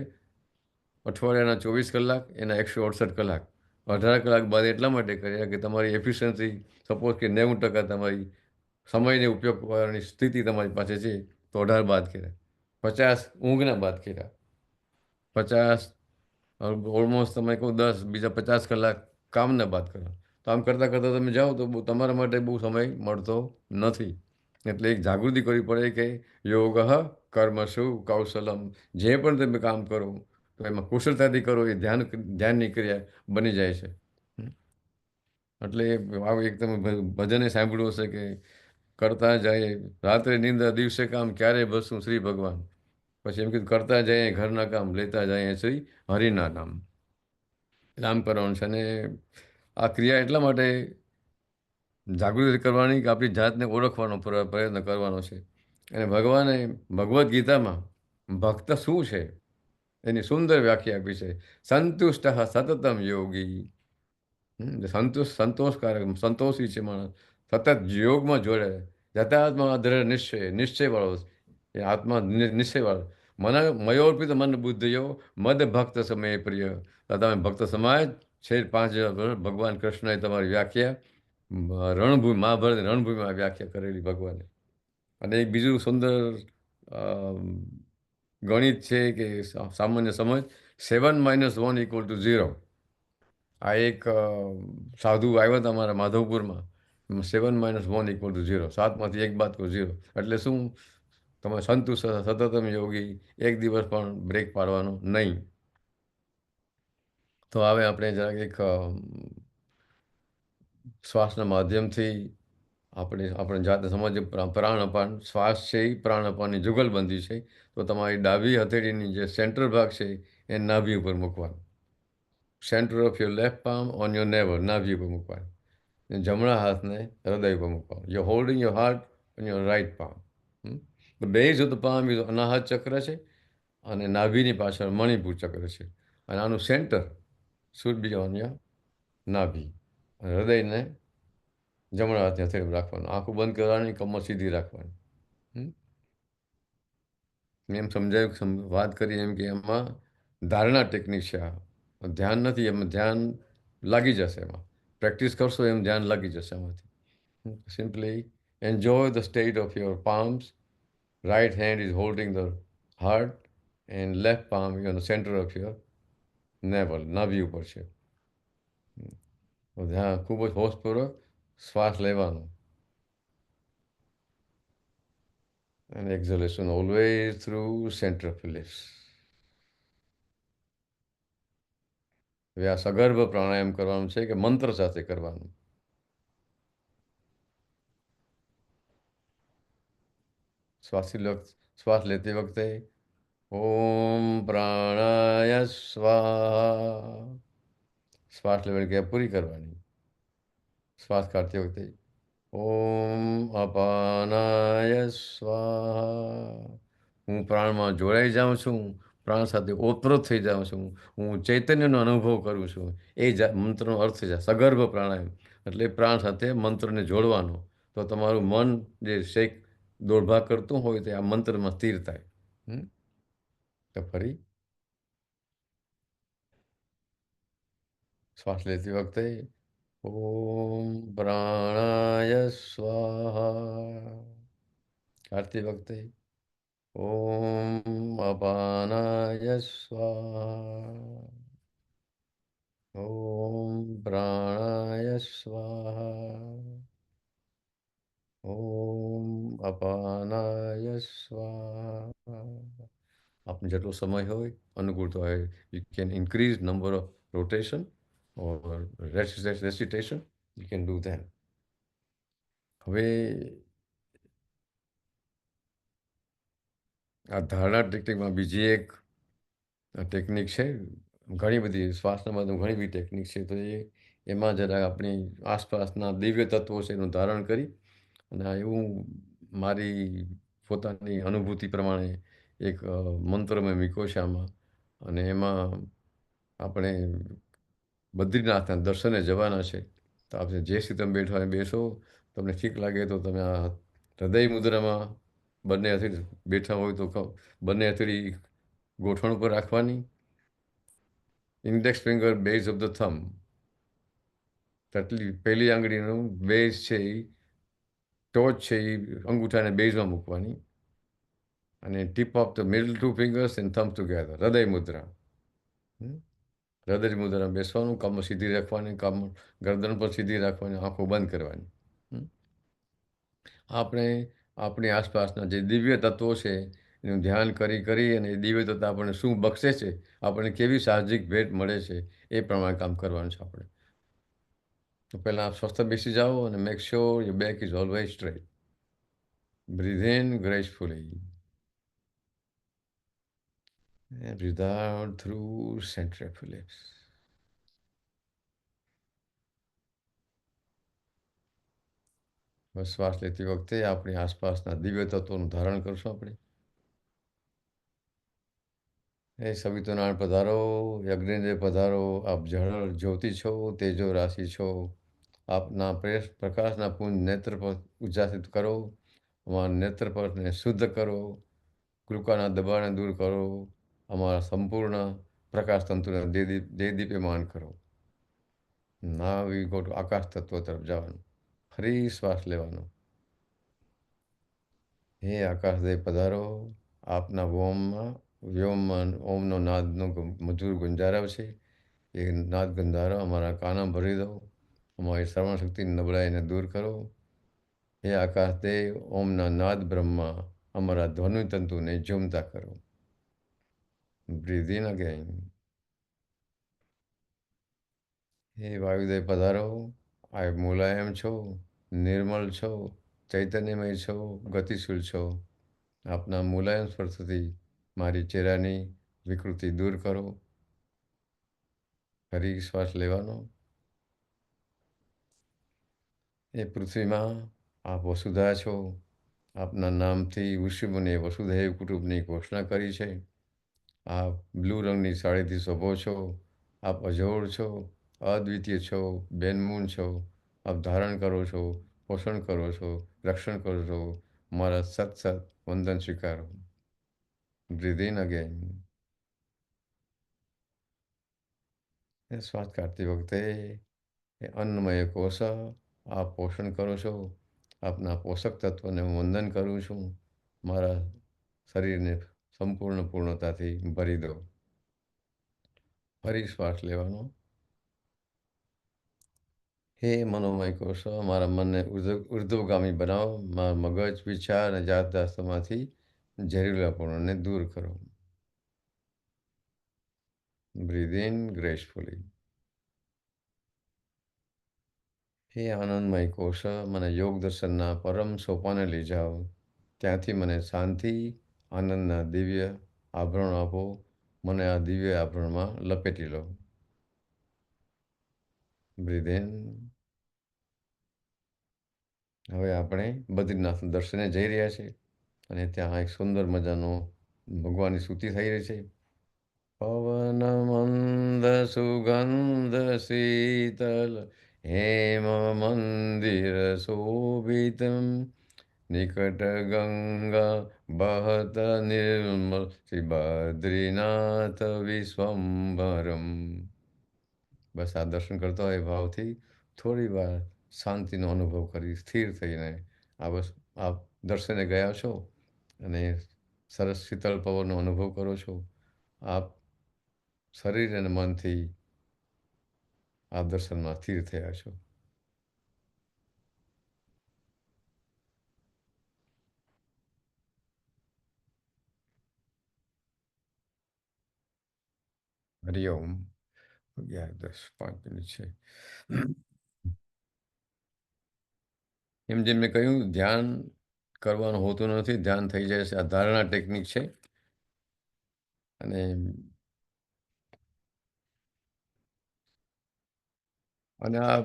અઠવાડિયાના 24 કલાક, એના 168 કલાક. 18 કલાક બાદ એટલા માટે કર્યા કે તમારી એફિશિયન્સી સપોઝ કે 90% તમારી સમયને ઉપયોગ કરવાની સ્થિતિ તમારી પાસે છે તો 18 બાદ કર્યા. 50 ઊંઘના બાદ કર્યા. 50 ઓલમોસ્ટ તમે કહો 10, બીજા 50 કલાક કામના બાદ કરો. તો આમ કરતાં કરતાં તમે જાઓ તો તમારા માટે બહુ સમય મળતો નથી. એટલે એક જાગૃતિ કરવી પડે કે યોગ કર્મસુ કૌશલમ. જે પણ તમે કામ કરો તો એમાં કુશળતાથી કરો, એ ધ્યાનની ક્રિયા બની જાય છે. એટલે એક તમે ભજને સાંભળ્યું હશે કે કરતા જાય રાત્રે નિંદ્રા દિવસે કામ, ક્યારે બસું શ્રી ભગવાન. પછી એમ કીધું કરતા જાય ઘરના કામ, લેતા જાય શ્રી હરિના નામ. એટલે આમ કરવાનું છે. અને આ ક્રિયા એટલા માટે જાગૃતિ કરવાની કે આપણી જાતને ઓળખવાનો પ્રયત્ન કરવાનો છે. અને ભગવાને ભગવદ્ ગીતામાં ભક્ત શું છે એની સુંદર વ્યાખ્યા આપી છે. સંતુષ્ટ સતતમ યોગી. સંતોષી છે માણસ, સતત યોગમાં જોડે. યથાત્મા દ્રઢ નિશ્ચય વાળો, એ આત્મા નિશ્ચય વાળો. મયોર્પિત મન બુદ્ધિયો મદ ભક્ત સમય પ્રિય. તમે ભક્ત સમાજ છે. 5000 વર્ષ ભગવાન કૃષ્ણએ તમારી વ્યાખ્યા રણભૂમિ, મહાભારત રણભૂમિમાં વ્યાખ્યા કરેલી ભગવાને. અને એક બીજું સુંદર ગણિત છે કે સામાન્ય સમજ, 7 - 1 = 0. આ એક સાધુ આવ્યા હતા અમારા માધવપુરમાં. 7 - 1 = 0. 7માંથી 1 બાદ કરો 0. એટલે શું? તમે સંતુષ્ટ સતતમ યોગી, એક દિવસ પણ બ્રેક પાડવાનો નહીં. તો હવે આપણે જરાક એક શ્વાસના માધ્યમથી આપણે જાતે સમજીએ. પ્રાણ અપાન શ્વાસ છે એ પ્રાણ અપાનની જુગલબંધી છે. તો તમારી ડાબી હથેળીની જે સેન્ટ્રલ ભાગ છે એ નાભી ઉપર મૂકવાનો. Centre of your left palm on your navel, નાભી ઉપર મૂકવાનું. જમણા હાથને હૃદય ઉપર મૂકવાનું. You holding your heart on your right palm. The base of the palm is Anahata chakra છે અને નાભીની પાછળ મણિપુર ચક્ર છે. અને આનું centre should be on your નાભી. હૃદયને જમણા હાથની હથેળી રાખવાનું. આંખો બંધ કરવાની, કમર સીધી રાખવાની. મેં એમ સમજાયું, વાત કરી એમ કે એમાં ધારણા ટેકનિક છે. આ ધ્યાન નથી, એમાં ધ્યાન લાગી જશે. એમાં પ્રેક્ટિસ કરશો એમ ધ્યાન લાગી જશે એમાંથી. Simply enjoy the state of your palms. Right hand is holding the heart and left palm is on the centre of your navel, નાભી ઉપર છે. ધ્યાન ખૂબ જ હોશપૂર્વક શ્વાસ લેવાનો. And exhalation always through center of your lips. હવે આ સગર્ભ પ્રાણાયામ કરવાનું છે કે મંત્ર સાથે કરવાનું. શ્વાસ લેતી વખતે ઓમ પ્રાણાય સ્વાહા, શ્વાસ લેવાની ક્રિયા પૂરી કરવાની. શ્વાસ કાઢતી વખતે ઓમ અપાનાય સ્વાહા, હું પ્રાણમાં જોડાઈ જાઉં છું, પ્રાણ સાથે ઓતપ્રોત થઈ જાઉં છું, હું ચૈતન્યનો અનુભવ કરું છું. એ મંત્રનો અર્થ છે સગર્ભ પ્રાણાયામ. એટલે પ્રાણ સાથે મંત્રને જોડવાનો. તો તમારું મન જે શેક દોડભાગ કરતું હોય તે આ મંત્રમાં સ્થિર થાય. તો ફરી શ્વાસ લેતી વખતે ઓમ પ્રાણાય સ્વાહા, કાઢતી વખતે ઓમ અપાનાય સ્વાહા. ઓમ પ્રાણાય સ્વાહા. ઓમ અપાનાય સ્વાહા. આપને જેટલો સમય હોય અનુકૂળતા હોય, you can increase number of rotation or recitation, you can do that. હવે આ ધારણા ટેકનિકમાં બીજી એક ટેકનિક છે. ઘણી બધી શ્વાસનામાં તો ઘણી બધી ટેકનિક છે. તો એમાં જરા આપણી આસપાસના દિવ્ય તત્વો છે એનું ધારણ કરી અને એવું મારી પોતાની અનુભૂતિ પ્રમાણે એક મંત્ર મેં મૂક્યો છે આમાં. અને એમાં આપણે બદ્રીનાથના દર્શને જવાના છે. તો આપણે જે રીતે તમે બેઠા હોય બેસો. તમને ઠીક લાગે તો તમે આ હૃદય મુદ્રામાં બંને હથેળી બેઠા હોય તો બંને હથેળી ગોઠણ ઉપર રાખવાની. Index finger base of the thumb, તટલી પહેલી આંગળીનું બેઝ છે એ ટોચ છે એ અંગૂઠાને બેઝમાં મૂકવાની. અને tip of the middle two fingers and thumb together, હૃદય મુદ્રા. હૃદય મુદ્રામાં બેસવાનું, કમર સીધી રાખવાની, કમર ગરદન પર સીધી રાખવાની, આંખો બંધ કરવાની. આપણે આપણી આસપાસના જે દિવ્ય તત્વો છે એનું ધ્યાન કરી અને એ દિવ્ય તત્વ આપણને શું બક્ષે છે, આપણને કેવી સાહજિક ભેટ મળે છે એ પ્રમાણે કામ કરવાનું છે આપણે. તો પહેલાં આપ સ્વસ્થ બેસી જાઓ અને make sure your back is always straight. Breathe in gracefully and breathe out through center of your lips. બસ શ્વાસ લેતી વખતે આપણી આસપાસના દિવ્ય તત્વોનું ધારણ કરશું આપણે. હે સવિતોનારાયણ પધારો, યજ્ઞેન્દ્ર પધારો, આપ જળ જ્યોતિ છો, તેજો રાશિ છો. આપના પ્રકાશના પુંજ નેત્ર પર ઉજાસિત કરો, અમારા નેત્ર પથને શુદ્ધ કરો, કૃપાના દબાણને દૂર કરો, અમારા સંપૂર્ણ પ્રકાશ તંતુને દેદીપ્યમાન કરો. Now we go to આકાશ તત્વ તરફ જવાનું. ફરી શ્વાસ લેવાનો. હે આકાશદેવ પધારો, આપના વ્યોમમાં ઓમનો નાદનો મધુર ગુંજારવ છે. એ નાદ ગંધારો અમારા કાનમાં ભરી દો, અમારી શ્રવણ શક્તિની નબળાઈને દૂર કરો. હે આકાશદેવ, ઓમના નાદ બ્રહ્મા અમારા ધ્વનિ તંતુને ઝૂમતા કરો. Breathe in again. હે વાયુદેવ પધારો, આપ મુલાયમ છો, નિર્મળ છો, ચૈતન્યમય છો, ગતિશીલ છો. આપના મુલાયમ સ્પર્શથી મારી ચહેરાની વિકૃતિ દૂર કરો. ફરી શ્વાસ લેવાનો. એ પૃથ્વીમાં આપ વસુધા છો. આપના નામથી ઋષિમુનિએ વસુધૈવ કુટુંબની ઘોષણા કરી છે. આપ બ્લુ રંગની સાડીથી શોભો છો. આપ અજોડ છો, અદ્વિતીય છો, બેનમૂન છો. આપ ધારણ કરો છો, પોષણ કરો છો, રક્ષણ કરો છો. મારા સત વંદન સ્વીકારો. Breathe in again. શ્વાસ કાઢતી વખતે એ અન્નમય કોષ આપ પોષણ કરો છો. આપના પોષક તત્વને હું વંદન કરું છું. મારા શરીરને સંપૂર્ણ પૂર્ણતાથી ભરી દો. ફરી શ્વાસ લેવાનો. હે મનોમય કોષો, મારા મનને ઉર્ધ્વગામી બનાવો. મારા મગજ, વિચાર અને જાતદાસ્તમાંથી ઝેરીલાપણુને દૂર કરો. Breadth in gracefully. હે આનંદમય કોષ, મને યોગ દર્શનના પરમ સોપાને લઈ જાઓ. ત્યાંથી મને શાંતિ, આનંદના દિવ્ય આભરણ આપો. મને આ દિવ્ય આભરણમાં લપેટી લો. Breathe in. હવે આપણે બદ્રીનાથ દર્શને જઈ રહ્યા છીએ અને ત્યાં એક સુંદર મજાનો ભગવાનની સ્તુતિ થઈ રહી છે. પવન મંદ સુગંધ શીતલ હેમ મંદિર શોભિતમ નિકટ ગંગા બહત નિર્મલ શ્રી બદ્રીનાથ વિશ્વંભરમ. બસ આ દર્શન કરતા હોય ભાવથી થોડી વાર શાંતિનો અનુભવ કરી સ્થિર થઈને આ દર્શને ગયા છો અને સરસ શીતળ પવનનો અનુભવ કરો છો. આપ શરીર અને મનથી આ દર્શનમાં સ્થિર થયા છો. હરિઓમ. 11:10 5 મિનિટ છે. જેમ મેં કહ્યું, ધ્યાન કરવાનું હોતું નથી, ધ્યાન થઈ જાય છે. આ ધારણા ટેકનિક છે. અને આ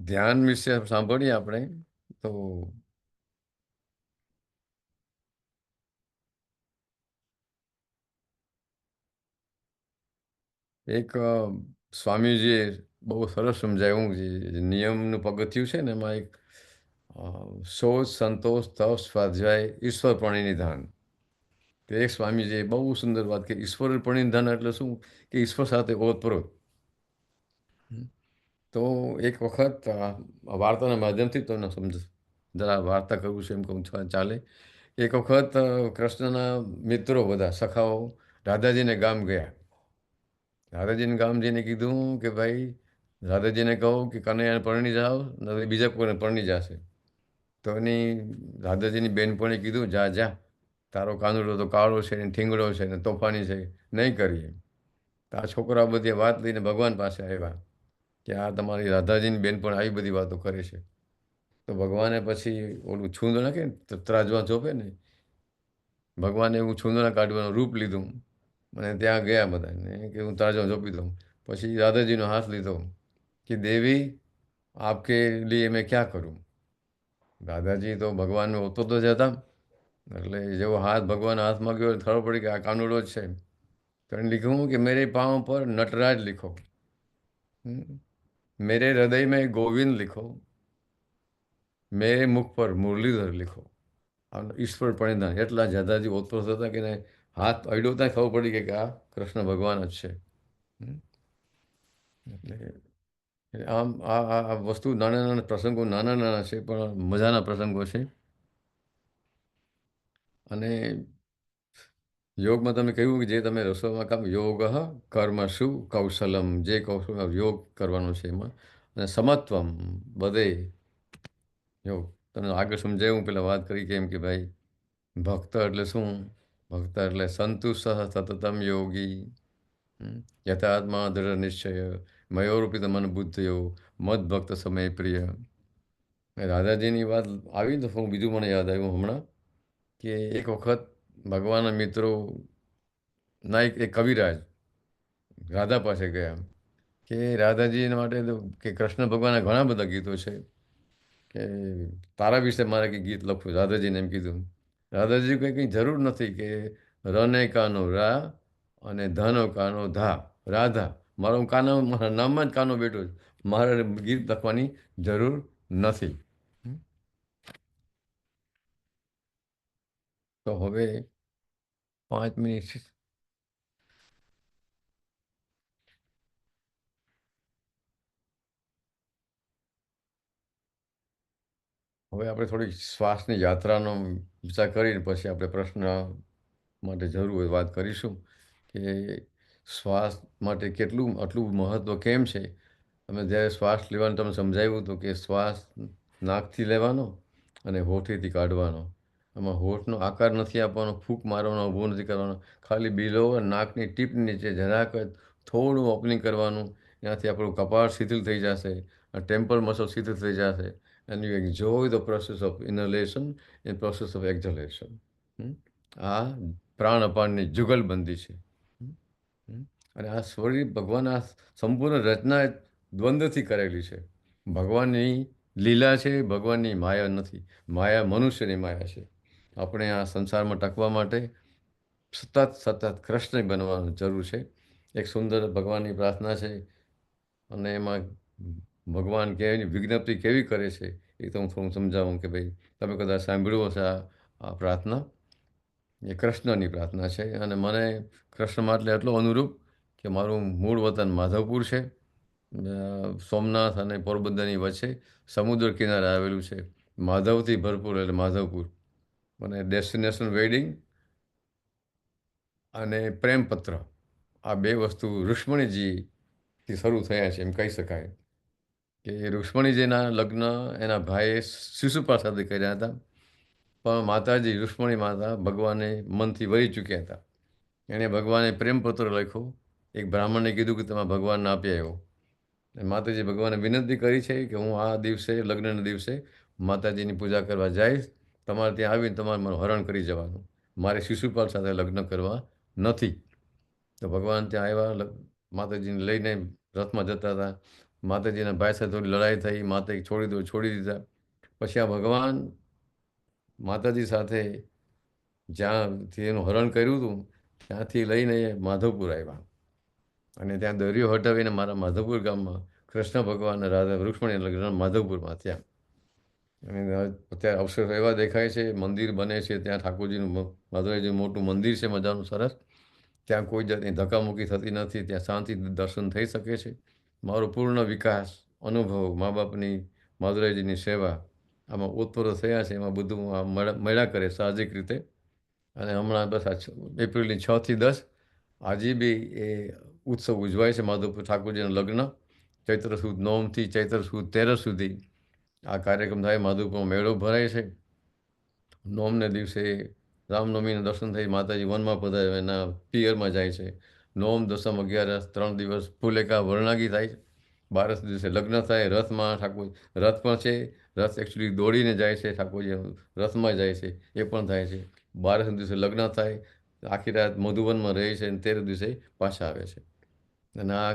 ધ્યાન વિશે સાંભળીએ આપણે તો એક સ્વામીજીએ બહુ સરસ સમજાવ્યું. જે નિયમનું પગથિયું છે ને, એમાં એક શોચ, સંતોષ, તપ, સ્વાધ્યાય, ઈશ્વર પ્રણિધાન. તો એક સ્વામીજીએ બહુ સુંદર વાત કરી. ઈશ્વર પ્રણિધાન એટલે શું? કે ઈશ્વર સાથે ઓતપ્રોત. તો એક વખત વાર્તાના માધ્યમથી તમને જરા વાર્તા કરવું છે એમ કહું ચાલે. એક વખત કૃષ્ણના મિત્રો બધા સખાઓ રાધાજીને ગામ ગયા. રાધાજીને ગામ જઈને કીધું કે ભાઈ, રાધાજીને કહો કે કનૈયાને પરણી જાઓ, નહીં બીજા કોઈને પરણી જશે. તો રાધાજીની બેનપણે કીધું, જા જા, તારો કાનુડો તો કાળો છે ને ઠીંગડો છે ને તોફાની છે, નહીં કરીએ. તો આ છોકરા બધી વાત લઈને ભગવાન પાસે આવ્યા કે આ તમારી રાધાજીની બેનપણ આવી બધી વાતો કરે છે. તો ભગવાને પછી ઓલું છૂંદણા કે ત્રાજવા જોપે ને, ભગવાને એવું છૂંદણા કાઢવાનું રૂપ લીધું અને ત્યાં ગયા બધા કે હું ત્રાજવા જોપી દઉં. પછી રાધાજીનો હાથ લીધો કે દેવી, આપકે લીએ મેં ક્યાં કરું. દાદાજી તો ભગવાનને ઓતો તો જ હતા. એટલે જેવો હાથ ભગવાન હાથમાં ગયો ખબર પડી કે આ કાનુડો જ છે. તો એને લીધું કે મેરે પાँव પર નટરાજ लिखो, मेरे हृदय में गोविंद लिखो, मेरे मुख पर मुरलीधर लिखो. ઈશ્વર પરિધાન. એટલા દાદાજી ઓતપ્રોત હતા કે હાથ અડ્યો ત્યાં ખબર પડી કે આ કૃષ્ણ ભગવાન જ છે. એટલે આમ આ વસ્તુ નાના નાના પ્રસંગો નાના છે, પણ મજાના પ્રસંગો છે. અને યોગમાં તમે કહ્યું કે જે તમે રસોઈમાં કામ યોગ કર્મસુ કૌશલમ, જે કૌશલ યોગ કરવાનો છે એમાં. અને સમત્વમ બધે યોગ. તમને આગળ સમજાયું, પેલા વાત કરી કેમ કે ભાઈ ભક્ત એટલે શું? ભક્ત એટલે સંતુષ્ટ સતતમ યોગી, યથાત્મા દૃઢ નિશ્ચય, મયોરૂપિત મન બુદ્ધયો, મદ ભક્ત સમય પ્રિય. રાધાજીની વાત આવી તો બીજું મને યાદ આવ્યું હમણાં કે એક વખત ભગવાનના મિત્રો ના એક કવિરાજ રાધા પાસે ગયા કે રાધાજી માટે તો કે કૃષ્ણ ભગવાનના ઘણા બધા ગીતો છે, કે તારા વિશે મારે કંઈ ગીત લખવું. રાધાજીને એમ કીધું. રાધાજી કંઈ જરૂર નથી કે રને કાનો રા અને ધનો કાનો ધા, રાધા. મારા નામમાં જ કાનો બેઠો છે, મારે ગીત લખવાની જરૂર નથી. તો હવે 5 મિનિટ. હવે આપણે થોડી શ્વાસની યાત્રાનો વિચાર કરીને પછી આપણે પ્રશ્ન માટે જરૂર હોય વાત કરીશું કે શ્વાસ માટે આટલું મહત્ત્વ કેમ છે. તમે જ્યારે શ્વાસ લેવાનું તમે સમજાવ્યું હતું કે શ્વાસ નાકથી લેવાનો અને હોઠેથી કાઢવાનો. એમાં હોઠનો આકાર નથી આપવાનો, ફૂંક મારવાનો, ઊભો નથી કરવાનો, ખાલી બિલો નાકની ટીપ નીચે જરાક થોડું ઓપનિંગ કરવાનું. એનાથી આપણું કપાળ શિથિલ થઈ જશે, ટેમ્પલ મસલ શિથિલ થઈ જશે. and you enjoy the process of inhalation and process of exhalation. આ પ્રાણ અપાનની જુગલબંધી છે. અને આ શરીર ભગવાન આ સંપૂર્ણ રચના દ્વંદ્વથી કરેલી છે. ભગવાનની લીલા છે, ભગવાનની માયા નથી. માયા મનુષ્યની માયા છે. આપણે આ સંસારમાં ટકવા માટે સતત કૃષ્ણ બનવાની જરૂર છે. એક સુંદર ભગવાનની પ્રાર્થના છે અને એમાં ભગવાન કેવી વિજ્ઞપ્તિ કેવી કરે છે એ તો હું થોડું સમજાવું કે ભાઈ તમે કદાચ સાંભળ્યું હશે. આ પ્રાર્થના એ કૃષ્ણની પ્રાર્થના છે. અને મને કૃષ્ણમાં એટલે એટલો અનુરૂપ કે મારું મૂળ વતન માધવપુર છે. સોમનાથ અને પોરબંદરની વચ્ચે સમુદ્ર કિનારે આવેલું છે. માધવથી ભરપૂર એટલે માધવપુર. મને ડેસ્ટિનેશન વેડિંગ અને પ્રેમપત્ર, આ બે વસ્તુ રુક્ષ્મણીજીથી શરૂ થયા છે એમ કહી શકાય. કે રુક્ષ્મણીજીના લગ્ન એના ભાઈએ શિશુપાલ સાથે કર્યા હતા, પણ માતાજી રુક્ષ્મણી માતા ભગવાને મનથી વહી ચૂક્યા હતા. એણે ભગવાને પ્રેમપત્ર લખ્યો, એક બ્રાહ્મણને કીધું કે તમે ભગવાનને આપી આવ્યો. માતાજી ભગવાને વિનંતી કરી છે કે હું આ દિવસે, લગ્નના દિવસે માતાજીની પૂજા કરવા જઈશ, તમારે ત્યાં આવીને તમારે મારું હરણ કરી જવાનું, મારે શિશુપાલ સાથે લગ્ન કરવા નથી. તો ભગવાન ત્યાં આવ્યા, માતાજીને લઈને રથમાં જતા હતા. માતાજીના ભાઈ સાથે થોડી લડાઈ થઈ, માતાએ છોડી દીધા. પછી આ ભગવાન માતાજી સાથે જ્યાંથી એનું હરણ કર્યું હતું ત્યાંથી લઈને માધવપુર આવ્યા, અને ત્યાં દરિયો હટાવીને મારા માધવપુર ગામમાં કૃષ્ણ ભગવાન અને રાધા રુક્ષ્મણી લગ્ન માધવપુરમાં થયા. અને અત્યારે અવસર એવા દેખાય છે, મંદિર બને છે ત્યાં, ઠાકોરજીનું મધુરાઈજીનું મોટું મંદિર છે, મજાનું સરસ. ત્યાં કોઈ જાતની ધક્કામુક્કી થતી નથી, ત્યાં શાંતિથી દર્શન થઈ શકે છે. મારો પૂર્ણ વિકાસ, અનુભવ, મા બાપની, મધુરાઈજીની સેવા, આમાં ઓતપ્રોત થયા છે. એમાં બધું આ મળ્યા કરે સાહજિક રીતે. અને હમણાં બસ આ એપ્રિલની 6 થી 10 આજે બી એ ઉત્સવ ઉજવાય છે, માધવપુર ઠાકોરજીના લગ્ન. ચૈત્ર સુદ 9 થી ચૈત્ર સુદ 13 સુધી આ કાર્યક્રમ થાય. માધવપુરમાં મેળો ભરાય છે. 9ને દિવસે રામનવમીના દર્શન થઈ, માતાજી વનમાં પધારે, એના પિયરમાં જાય છે. 9, 10, 11 3 દિવસ ફુલેકા વરણાગી થાય છે. 12 દિવસે લગ્ન થાય. રથમાં ઠાકોર, રથ પણ છે, રથ એકચ્યુઅલી દોડીને જાય છે, ઠાકોરજી રથમાં જાય છે, એ પણ થાય છે. 12 દિવસે લગ્ન થાય, આખી રાત મધુવનમાં રહે છે, અને 13 દિવસે પાછા આવે છે. અને આ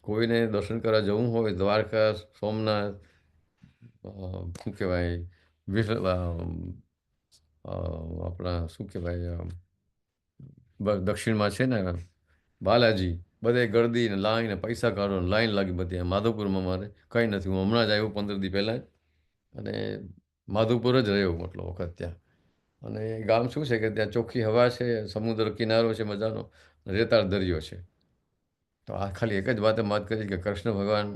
કોઈને દર્શન કરવા જવું હોય, દ્વારકા, સોમનાથ, શું કહેવાય, આપણા શું કહેવાય, દક્ષિણમાં છે ને બાલાજી, બધે ગળદી ને લાઈન ને પૈસા કાઢો ને લાઈન લાગી બધી. માધવપુરમાં મારે કંઈ નથી. હું હમણાં જ આવ્યો 15 દી પહેલાં, અને માધવપુર જ રહ્યો મતલબ વખત ત્યાં. અને ગામ શું છે કે ત્યાં ચોખ્ખી હવા છે, સમુદ્ર કિનારો છે મજાનો, રેતાળ દરિયો છે. તો આ ખાલી એક જ વાતે વાત કરી કે કૃષ્ણ ભગવાન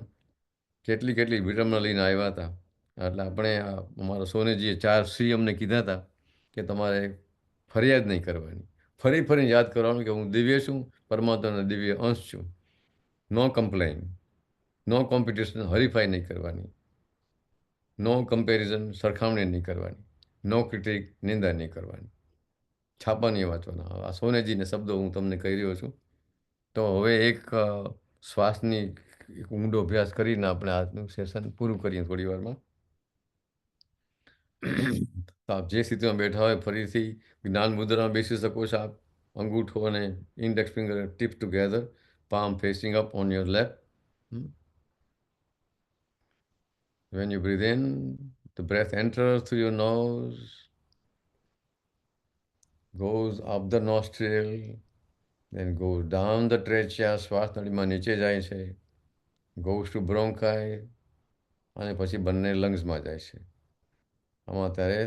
કેટલી વિડંબના લઈને આવ્યા હતા. એટલે આપણે અમારા સોનેજીએ 4 C અમને કીધા હતા કે તમારે ફરિયાદ નહીં કરવાની, ફરીને યાદ કરવાનું કે હું દિવ્ય છું, પરમાત્માનો દિવ્ય અંશ છું. નો કમ્પ્લેન, નો કોમ્પિટિશન, હરીફાઈ નહીં કરવાની, નો કમ્પેરિઝન, સરખામણી નહીં કરવાની, નો ક્રિટિક, નિંદા નહીં કરવાની, છાપા નહીં વાંચવાના. આ સોનેજીને શબ્દો હું તમને કહી રહ્યો છું. તો હવે એક શ્વાસની એક ઊંડો અભ્યાસ કરીને આપણે આજનું સેશન પૂરું કરીએ થોડી વારમાં. તો આપ જે સ્થિતિમાં બેઠા હોય ફરીથી જ્ઞાન મુદ્રામાં બેસી શકો છો આપ. અંગૂઠો અને index finger tip together, palm facing up on your lap. When you breathe in, the breath enters through your nose, goes up the nostril, then goes down the trachea, શ્વાસ નળીમાં નીચે જાય છે, goes to bronchi, અને પછી બંને લંગ્સમાં જાય છે. આમાં ત્યારે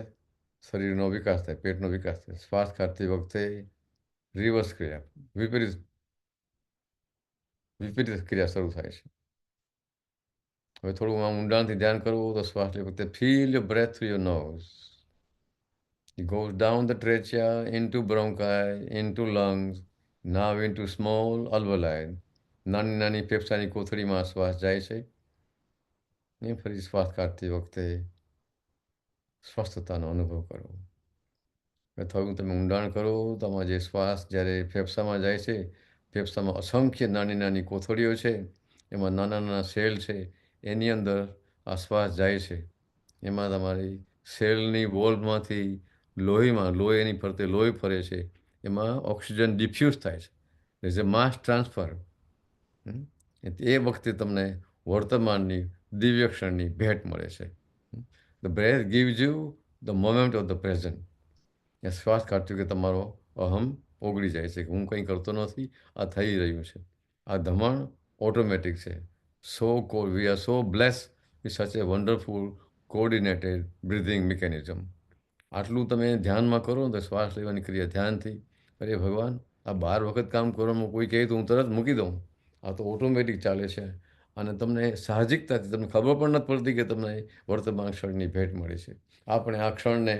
શરીરનો વિકાસ થાય, પેટનો વિકાસ થાય. શ્વાસ કાઢતી વખતે રિવર્સ ક્રિયા, વિપરીત ક્રિયા શરૂ થાય છે. હવે થોડું આમ ઊંડાણથી ધ્યાન કરવું તો શ્વાસ લે વખતે feel your breath through your nose. It goes down the trachea, into bronchi, into lungs, now into small alveoli. નાની ફેફસાની કોથળીમાં શ્વાસ જાય છે. ને ફરી શ્વાસ કાઢતી વખતે સ્વસ્થતાનો અનુભવ કરો. થોડું તમે ઊંડાણ કરો, તમારો જે શ્વાસ જ્યારે ફેફસામાં જાય છે, ફેફસામાં અસંખ્ય નાની કોથળીઓ છે, એમાં નાના સેલ છે, એની અંદર આ શ્વાસ જાય છે. એમાં તમારી સેલની વોલમાંથી લોહીની ફરતે લોહી ફરે છે, એમાં ઓક્સિજન ડિફ્યુઝ થાય છે. Is A mass transfer. એ વખતે તમને વર્તમાનની દિવ્ય ક્ષણની ભેટ મળે છે. The breath gives you the moment of the present. એ શ્વાસ કાઢતું કે તમારો અહમ ઓગળી જાય છે કે હું કંઈ કરતો નથી, આ થઈ રહ્યું છે. આ ધમણ ઓટોમેટિક છે. We are so blessed with such a wonderful coordinated breathing mechanism. આટલું તમે ધ્યાનમાં કરો તો શ્વાસ લેવાની ક્રિયા ધ્યાનથી, અરે ભગવાન આ 12 વખત કામ કરવામાં કોઈ કહે તો હું તરત મૂકી દઉં. આ તો ઓટોમેટિક ચાલે છે, અને તમને સાહજિકતાથી તમને ખબર પણ નથી પડતી કે તમને વર્તમાન ક્ષણની ભેટ મળી છે. આપણે આ ક્ષણને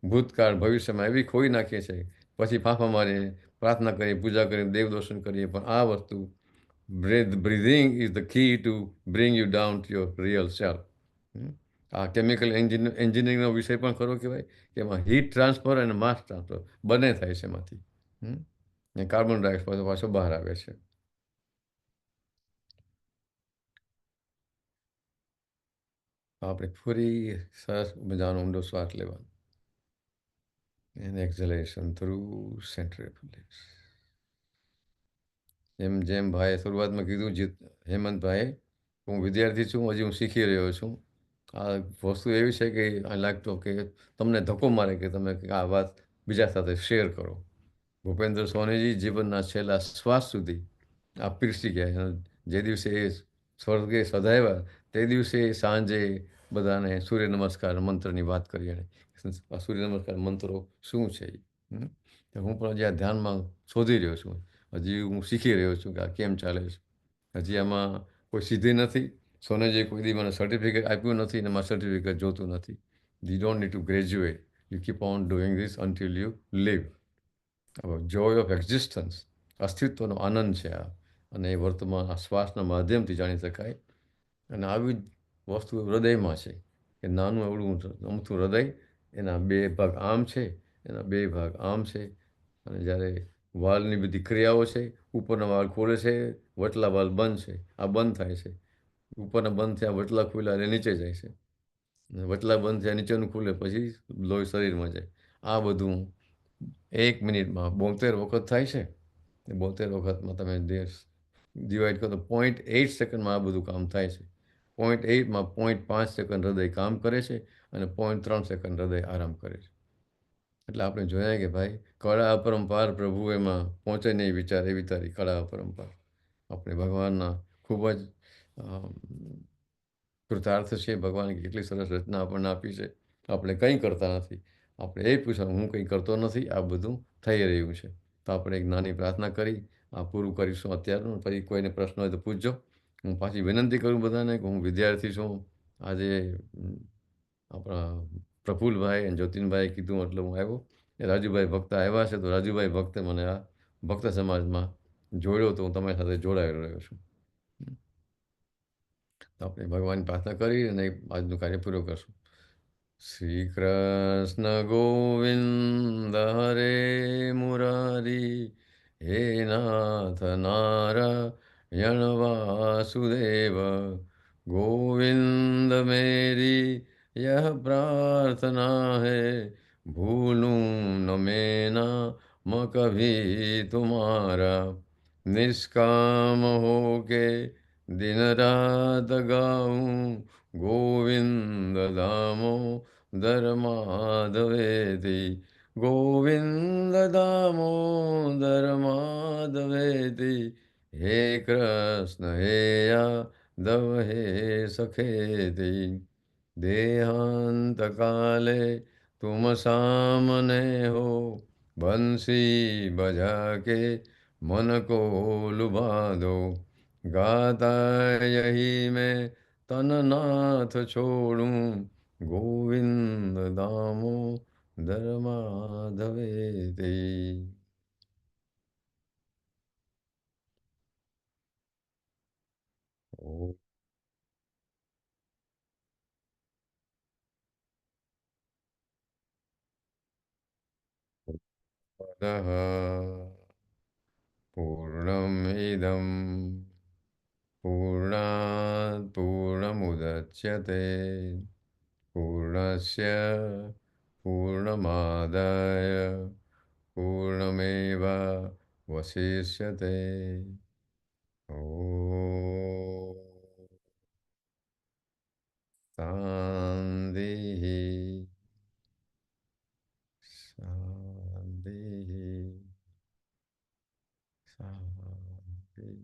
ભૂતકાળ ભવિષ્યમાં એવી ખોઈ નાખીએ છીએ, પછી ફાંફા મારીને પ્રાર્થના કરીએ, પૂજા કરીએ, દેવ દર્શન કરીએ, પણ આ વસ્તુ breathing is the key to bring you down to your real self. આ કેમિકલ એન્જિનિયરિંગનો વિષય પણ ખરો કહેવાય કે એમાં હીટ ટ્રાન્સફર અને માસ ટ્રાન્સફર બંને થાય છે એમાંથી. ને કાર્બન ડાયોક્સાઇડ પાછો બહાર આવે છે. આપણે ફરી સરસ મજાનો ઊંડો શ્વાસ લેવાનો and exhalation through central release. જેમ ભાઈએ શરૂઆતમાં કીધું, હેમંતભાઈ, હું વિદ્યાર્થી છું, હજી હું શીખી રહ્યો છું. આ વસ્તુ એવી છે કે આ લાગતો કે તમને ધક્કો મારે કે તમે આ વાત બીજા સાથે શેર કરો. ભૂપેન્દ્ર સોનીજી જીવનના છેલ્લા શ્વાસ સુધી આ પીરસી ગયા. જે દિવસે એ સ્વર્ગે સધાવ્યા તે દિવસે સાંજે બધાને સૂર્ય નમસ્કાર મંત્રની વાત કરી એણે. આ સૂર્ય નમસ્કાર મંત્રો શું છે? હું પણ હજી આ ધ્યાનમાં શોધી રહ્યો છું. હજી હું શીખી રહ્યો છું કે આ કેમ ચાલે છે. હજી આમાં કોઈ સિદ્ધિ નથી. સોનેજી કોઈ દી મને સર્ટિફિકેટ આપ્યું નથી અને મારે સર્ટિફિકેટ જોતું નથી. You don't need to graduate. You keep on doing this until you leave. Joy of existence, અસ્તિત્વનો આનંદ છે આ. અને એ વર્તમાન આ શ્વાસના માધ્યમથી જાણી શકાય. અને આવી જ વસ્તુ હૃદયમાં છે કે નાનું એવડું અમથું હૃદય, એના 2 ભાગ આમ છે, એના 2 ભાગ આમ છે. અને જ્યારે વાલની બધી ક્રિયાઓ છે, ઉપરના વાલ ખોલે છે, વટલા વાલ બંધ છે, આ બંધ થાય છે. ઉપરના બંધ થયા, વટલા ખુલ્યા એટલે નીચે જાય છે. વટલા બંધ થયા, નીચેનું ખુલે, પછી લોહી શરીરમાં જાય. આ બધું 1 મિનિટમાં 72 વખત થાય છે. 72 વખતમાં તમે ડિવાઈડ કરો તો 0.8 સેકન્ડમાં આ બધું કામ થાય છે. 0.8માં 0.5 સેકન્ડ હૃદય કામ કરે છે અને 0.3 સેકન્ડ હૃદય આરામ કરે છે. એટલે આપણે જોયા કે ભાઈ, કળા અપરંપાર પ્રભુ એમાં પહોંચે નહીં વિચાર, એવી તારી કળા અપરંપાર. આપણે ભગવાનના ખૂબ જ કૃતાર્થ છે. ભગવાને કેટલી સરસ રચના આપણને આપી છે. આપણે કંઈ કરતા નથી. આપણે એ પૂછવાનું, હું કંઈ કરતો નથી, આ બધું થઈ રહ્યું છે. તો આપણે એક નાની પ્રાર્થના કરી આ પૂરું કરીશું અત્યારનું. પછી કોઈને પ્રશ્ન હોય તો પૂછજો. હું પાછી વિનંતી કરું બધાને કે હું વિદ્યાર્થી છું. આજે આપણા પ્રફુલભાઈ અને જ્યોતિનભાઈએ કીધું એટલે હું આવ્યો. એ રાજુભાઈ ભક્ત આવ્યા છે, તો રાજુભાઈ ભક્તે મને આ ભક્ત સમાજમાં જોડ્યો, તો હું તમારી સાથે જોડાયેલો રહ્યો છું. તો આપણે ભગવાનની પ્રાર્થના કરી અને આજનું કાર્ય પૂરું કરશું. શ્રી કૃષ્ણ ગોવિંદ હરે મુરારી, હે નાથ નારાયણ વાસુદેવ, ગોવિંદ મેરી यह प्रार्थना है, भूलूं न मैं नाम कभी तुम्हारा, निष्काम होके दिन रात गाऊं, गोविंद दामोदर माधवेति, गोविंद दामोदर माधवेति, हे कृष्ण हे यादव हे सखेति, देहांत काले तुम सामने हो, बंसी बजा के मन को लुभा दो, गाता यही मैं तन नाथ छोड़ूं, गोविंद दामोदर माधवेति. ओ पूर्णमिदं पूर्णात् पूर्णमुदच्यते, पूर्णस्य पूर्णमादाय पूर्णमेवावशिष्यते. ॐ शान्तिः शान्तिः शान्तिः.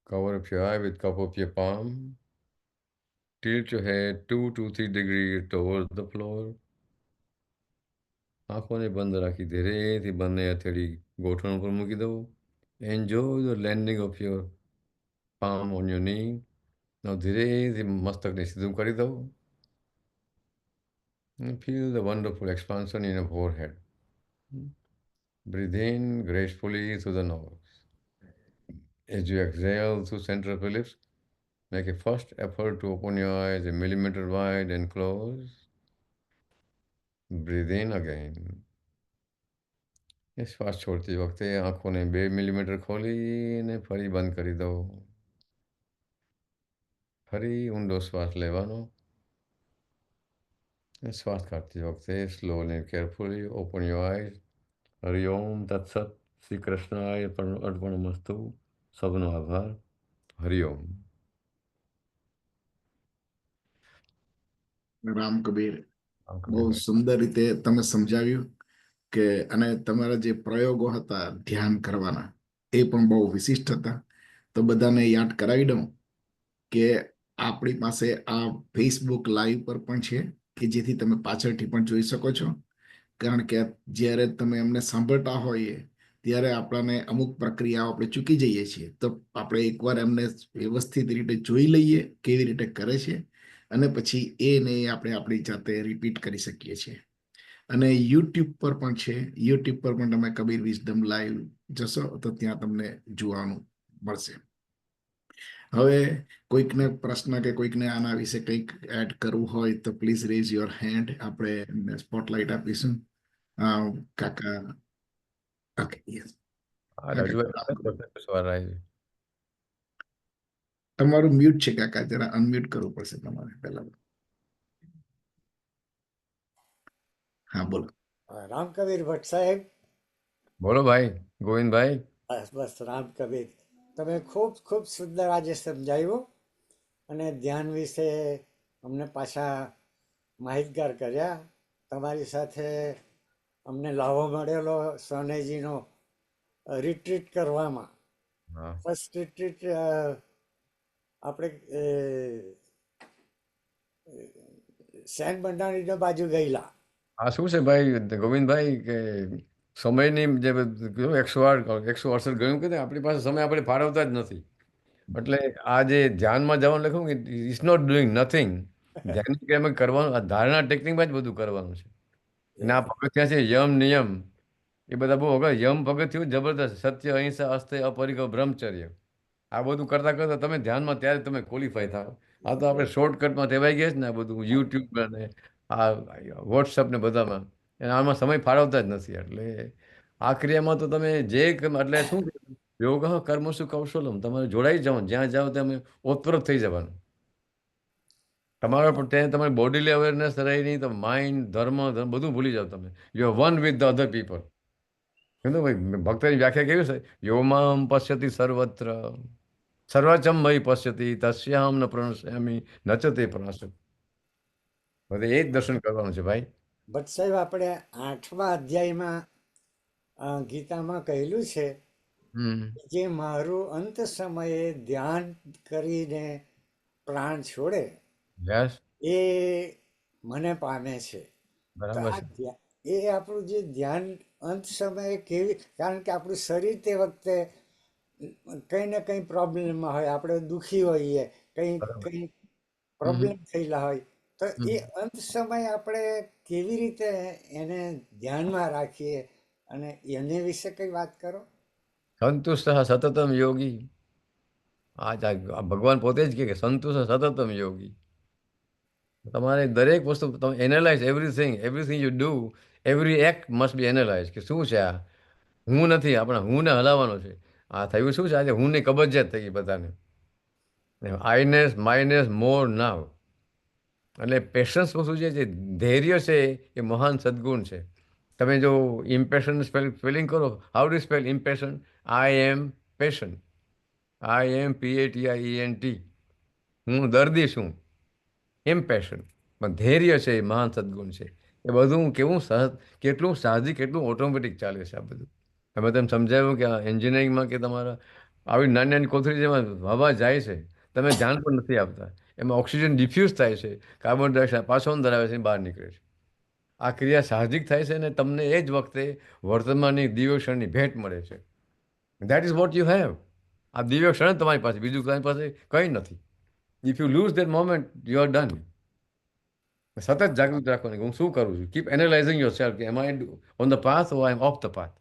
Cover up your eye with cup of your palm. Tilt your head 2 to 3 degrees towards the floor. આંખોને બંધ રાખી ધીરેથી બંને હથેળી ગોઠણ ઉપર મૂકી દો. Enjoy the landing of your palm on your knee. Now ધીરેથી મસ્તકને સીધું કરી દો. And feel the wonderful expansion in your forehead. Breathe in gracefully through the nose. As you exhale through central Phillips, make a first effort to open your eyes a millimeter wide and close. Breathe in again. એ શ્વાસ છોડતી વખતે આંખોને 2 millimetre ખોલીને ફરી બંધ કરી દો. ફરી ઊંડો શ્વાસ લેવાનો. શ્વાસ કાઢતી વખતે slowly carefully open your eyes. Hari Om તત્સત. શ્રી કૃષ્ણાય અર્પણમસ્તુ. સબનો આભાર. હરિ ઓમ. રામ કબીર, આમ બહુ કબીરભાઈ. સુંદર રીતે તમે સમજાવ્યું કે અને તમારા જે પ્રયોગો હતા ધ્યાન કરવાના એ પણ બહુ વિશિષ્ટ હતા. તો બધાને યાદ કરાવી દઉં કે આપણી પાસે આ ફેસબુક લાઈવ પર પણ છે કે જેથી તમે પાછળથી પણ જોઈ શકો છો. કારણ કે જ્યારે તમે એમને સાંભળતા હોઈએ ત્યારે આપણને અમુક પ્રક્રિયાઓ આપણે ચૂકી જઈએ છીએ. તો આપણે એકવાર એમને વ્યવસ્થિત રીતે જોઈ લઈએ કેવી રીતે કરે છે અને પછી એને આપણે આપણી જાતે રિપીટ કરી શકીએ છીએ. અને યુટ્યુબ પર પણ છે. યુટ્યુબ પર પણ તમે કબીર વિઝડમ લાઈવ જશો તો ત્યાં તમને જોવાનું મળશે. હવે કોઈકને પ્રશ્ન કે કોઈકને આના વિશે કંઈક એડ કરવું હોય તો પ્લીઝ રેઝ યોર હેન્ડ. આપણે સ્પોટલાઇટ આપીશું. કાકા, ઓકે, યસ. રાજુભાઈ તમારું મ્યુટ છે કાકા, જરા અનમ્યુટ કરવું પડશે તમારે પહેલા. હા, બોલો. રામકબીર ભટ્ટ સાહેબ. બોલો ભાઈ ગોવિંદભાઈ. બસ બસ રામકબીર, તમે ખૂબ ખૂબ સુંદર આજે સમજાવ્યું અને ધ્યાન વિશે અમને પાછા માહિતગાર કર્યા. તમારી સાથે અમને લાભો મળેલો સોનેજીનો રિટ્રીટ કરવામાં. હા ફર્સ્ટ રિટ્રીટ આપણે સેન બંડાણીની બાજુ ગયેલા. આ શું છે ભાઈ ગોવિંદભાઈ કે સમયની જે 168 ગયું કે આપણી પાસે સમય આપણે ફાળવતા જ નથી. એટલે આ જે ધ્યાનમાં જવાનું લખ્યું કે ઇટ્સ નોટ ડુઈંગ નથિંગ. ધ્યાન કેમ કરવાનું, આ ધારણા ટેકનિકમાં જ બધું કરવાનું છે. અને આ પગથિયાં છે યમ નિયમ, એ બધા બહુ અગર યમ પગથિયું જબરદસ્ત. સત્ય અહિંસા અસ્તે અપરિગ્રહ બ્રહ્મચર્ય, આ બધું કરતા કરતા તમે ધ્યાનમાં ત્યારે તમે ક્વોલિફાય થાવ. આ તો આપણે શોર્ટકટમાં ટેવાઈ ગયા છે ને આ બધું યુટ્યુબ અને આ વોટ્સઅપ ને બધામાં, અને આમાં સમય ફાળવતા જ નથી. એટલે આ ક્રિયામાં તો તમે જે એટલે શું યોગ કર્મસુ કૌશલમ, તમારે જોડાઈ જવાનું. જ્યાં જાઓ ત્યાં તમે ઓતપ્રોત થઈ જવાનું. તમારા પર ત્યાં તમારી બોડીલી અવેરનેસ રહી નહીં તો માઇન્ડ ધર્મ બધું ભૂલી જાઓ તમે. You are one with the other people. કીધું ભાઈ ભક્તની વ્યાખ્યા કેવી છે? યોમામ પશ્યતિ સર્વત્ર સર્વચમ મયી પશ્યતિ તસ્યામ ન પ્રણશ્યામિ નચ તે પ્રણશ. બધે એ જ દર્શન કરવાનું છે ભાઈ. ભટ્ટ સાહેબ, આપણે 8મા અધ્યાયમાં ગીતામાં કહેલું છે હમ. જે મારું અંત સમયે ધ્યાન કરીને પ્રાણ છોડે યસ, એ મને પામે છે. તો બરાબર આ છે. એ આપણું જે ધ્યાન અંત સમયે કેવી, કારણ કે આપણું શરીર તે વખતે કંઈ ને કંઈ પ્રોબ્લેમમાં હોય, આપણે દુઃખી હોઈએ, કંઈ બરાબર. કંઈ હમ. પ્રોબ્લેમ થયેલા હોય, તો એ હમ. અંત સમયે આપણે કેવી રીતે એને ધ્યાનમાં રાખીએ અને એને વિશે કંઈ વાત કરો. સંતુષ્ટ સતતમ યોગી. આ ભગવાન પોતે જ કહે કે સંતુષ્ટ સતતમ યોગી. તમારે દરેક વસ્તુ તમે analyse everything you do, every act must be analyse કે શું છે આ. હું નથી, આપણે હું ને હલાવવાનો છે. આ થયું શું છે આજે? હું ની કબજિયાત થઈ ગઈ બધાને. આઈનેસ માઇનેસ મોર નાવ. એટલે પેશન્સ વસ્તુ છે, જે ધૈર્ય છે એ મહાન સદગુણ છે. તમે જો ઇમ્પેશન સ્પેલિંગ કરો, how do spell impatient? I am patient. IMPATIENT. હું દર્દી છું. ઇમ્પેશન. પણ ધૈર્ય છે એ મહાન સદગુણ છે. એ બધું કેવું સહજ, કેટલું સાહજિક, કેટલું ઓટોમેટિક ચાલે છે આ બધું. તમે તેમ સમજાવ્યું કે આ એન્જિનિયરિંગમાં કે તમારા આવી નાની નાની કોથળી જેમાં હવા જાય છે, તમે ધ્યાન પણ નથી આપતા. એમાં ઓક્સિજન ડિફ્યુઝ થાય છે, કાર્બન ડાયોક્સાઇડ પાછો અંદર આવે છે અને બહાર નીકળે છે. આ ક્રિયા સાહજિક થાય છે અને તમને એ જ વખતે વર્તમાનની દિવ્ય ક્ષણની ભેટ મળે છે. That is what you have. આ દિવ્ય ક્ષણ જ તમારી પાસે, બીજું તમારી પાસે કંઈ નથી. If you loose that moment you are done. સતત જાગૃત રાખવાની કે હું શું કરું છું. કીપ એનાલાઇઝિંગ યોર સેલ્ફ કે am I on the path or I am off the path.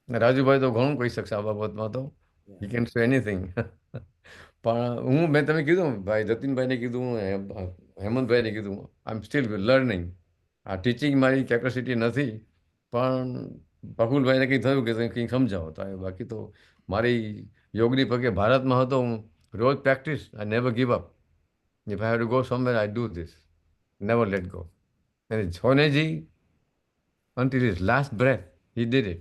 Rajubhai તો ઘણું કહી શકશે આ બાબતમાં તો. He can say anything. પણ મેં તમે કીધું ભાઈ જતીનભાઈને કીધું, હેમંતભાઈને કીધું, આઈ એમ સ્ટીલ લર્નિંગ. આ ટીચિંગ મારી કેપેસિટી નથી, પણ પ્રફુલભાઈને કંઈ થયું કે તમે કંઈક સમજાવો તો બાકી તો મારી યોગની પગે ભારતમાં હતો, હું રોજ practice, I never give up. If I have to go somewhere I do this, never let go. અને Soneji until his last breath he did it.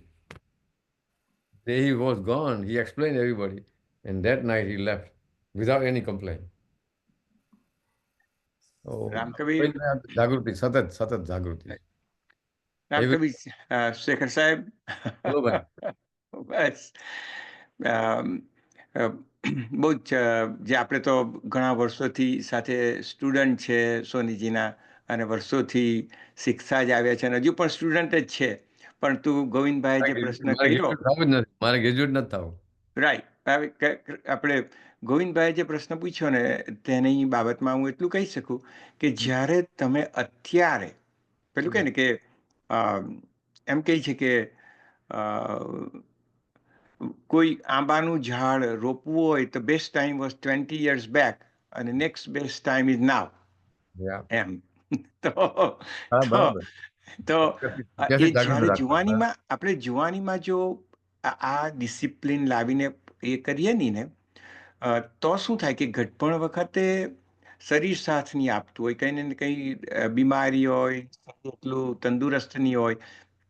Day he was gone, he explained everybody, and that night he left without any complaint. So Ramkabir જાગૃતિ, સતત જાગૃતિ. રામકબીર શેખર સાહેબ બોલો ભાઈ. બસ બહુ જ જે આપણે તો ઘણા વર્ષોથી સાથે સ્ટુડન્ટ છે સોનીજીના, અને વર્ષોથી શીખતા જ આવ્યા છે અને હજુ પણ સ્ટુડન્ટ જ છે. પરંતુ ગોવિંદભાઈએ જે પ્રશ્ન કર્યો, મારે ગ્રેજ્યુએટ નથી થવું. રાઈટ, આપણે ગોવિંદભાઈએ જે પ્રશ્ન પૂછ્યો ને તેની બાબતમાં હું એટલું કહી શકું કે જ્યારે તમે અત્યારે પેલું કહે ને કે એમ કહે છે કે કોઈ આંબાનું ઝાડ રોપવું હોય તો best time was 20 years back અને next best time is now. એમ તો એ જ્યારે જુવાનીમાં, આપણે જુવાનીમાં જો આ ડિસિપ્લિન લાવીને એ કરીએ નહીં ને, તો શું થાય કે ઘટપણ વખતે શરીર સાથ નહીં આપતું હોય, કંઈ ને કંઈ બીમારી હોય, એટલું તંદુરસ્ત નહીં હોય,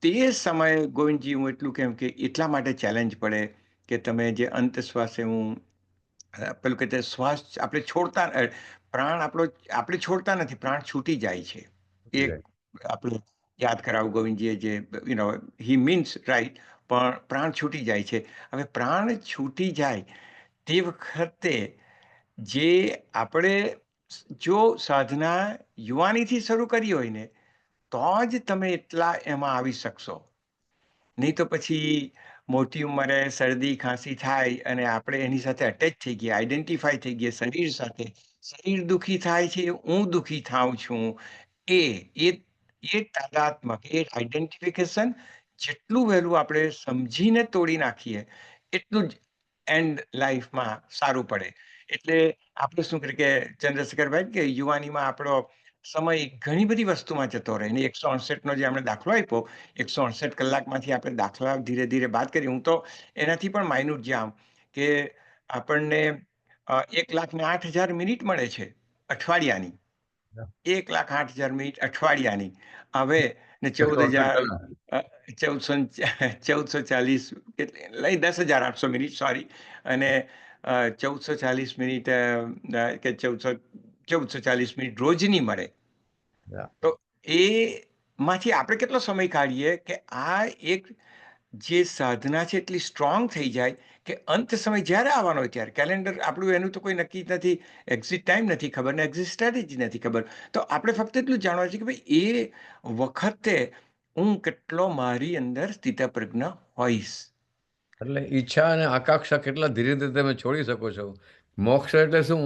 તે સમયે ગોવિંદજી હું એટલું કેમ કે એટલા માટે ચેલેન્જ પડે કે તમે જે અંત શ્વાસે હું પેલું કે શ્વાસ આપણે છોડતા, પ્રાણ આપણે છોડતા નથી, પ્રાણ છૂટી જાય છે. એક આપણે યાદ કરાવું ગોવિંદજીએ જે હી મીન્સ રાઈટ, પણ પ્રાણ છૂટી જાય છે. હવે પ્રાણ છૂટી જાય તે વખતે જે આપણે જો સાધના યુવાનીથી શરૂ કરી હોય ને તો જ તમે એટલા એમાં આવી શકશો. નહીં તો પછી મોટી ઉંમરે શરદી ખાંસી થાય અને આપણે એની સાથે અટેચ થઈ ગયા, આઈડેન્ટિફાઈ થઈ ગયા શરીર સાથે, શરીર દુઃખી થાય છે, હું દુઃખી થાઉં છું, એ તાદાત્મક, એ આઈડેન્ટિફિકેશન જેટલું વહેલું આપણે સમજીને તોડી નાખીએ એટલું જ એન્ડ લાઈફમાં સારું પડે. એટલે આપણે શું કરીએ કે ચંદ્રશેખરભાઈ કે યુવાનીમાં આપણો સમય ઘણી બધી વસ્તુમાં જતો રહે. 168નો જે આપણે દાખલો આપ્યો, 168 કલાકમાંથી આપણે દાખલા ધીરે ધીરે બાદ કરી. હું તો એનાથી પણ માઇન્યુટ જામ કે આપણને 1,08,000 મિનિટ મળે છે અઠવાડિયાની, 1,08,000 મિનિટ અઠવાડિયાની. હવે ને 1440 લઈ 10,800 મિનિટ, સોરી, અને 1440 મિનિટ કે 1440 મિનિટ રોજની મળે. તો એમાંથી આપણે કેટલો સમય કાઢીએ કે આ એક જે સાધના છે એટલી સ્ટ્રોંગ થઈ જાય કે અંત સમય જ્યારે આવવાનો હોય ત્યારે, કેલેન્ડર આપણું એનું તો કોઈ નક્કી નથી, એક્ઝિટ ટાઈમ નથી ખબર ને એક્ઝિટ સ્ટ્રેટેજી નથી ખબર. તો આપણે ફક્ત એટલું જાણવા છે કે ભાઈ એ વખતે હું કેટલો મારી અંદર સ્થિતપ્રજ્ઞ હોઈશ. એટલે ઈચ્છા અને આકાંક્ષા કેટલા ધીરે ધીરે તમે છોડી શકો છો. મોક્ષ એટલે શું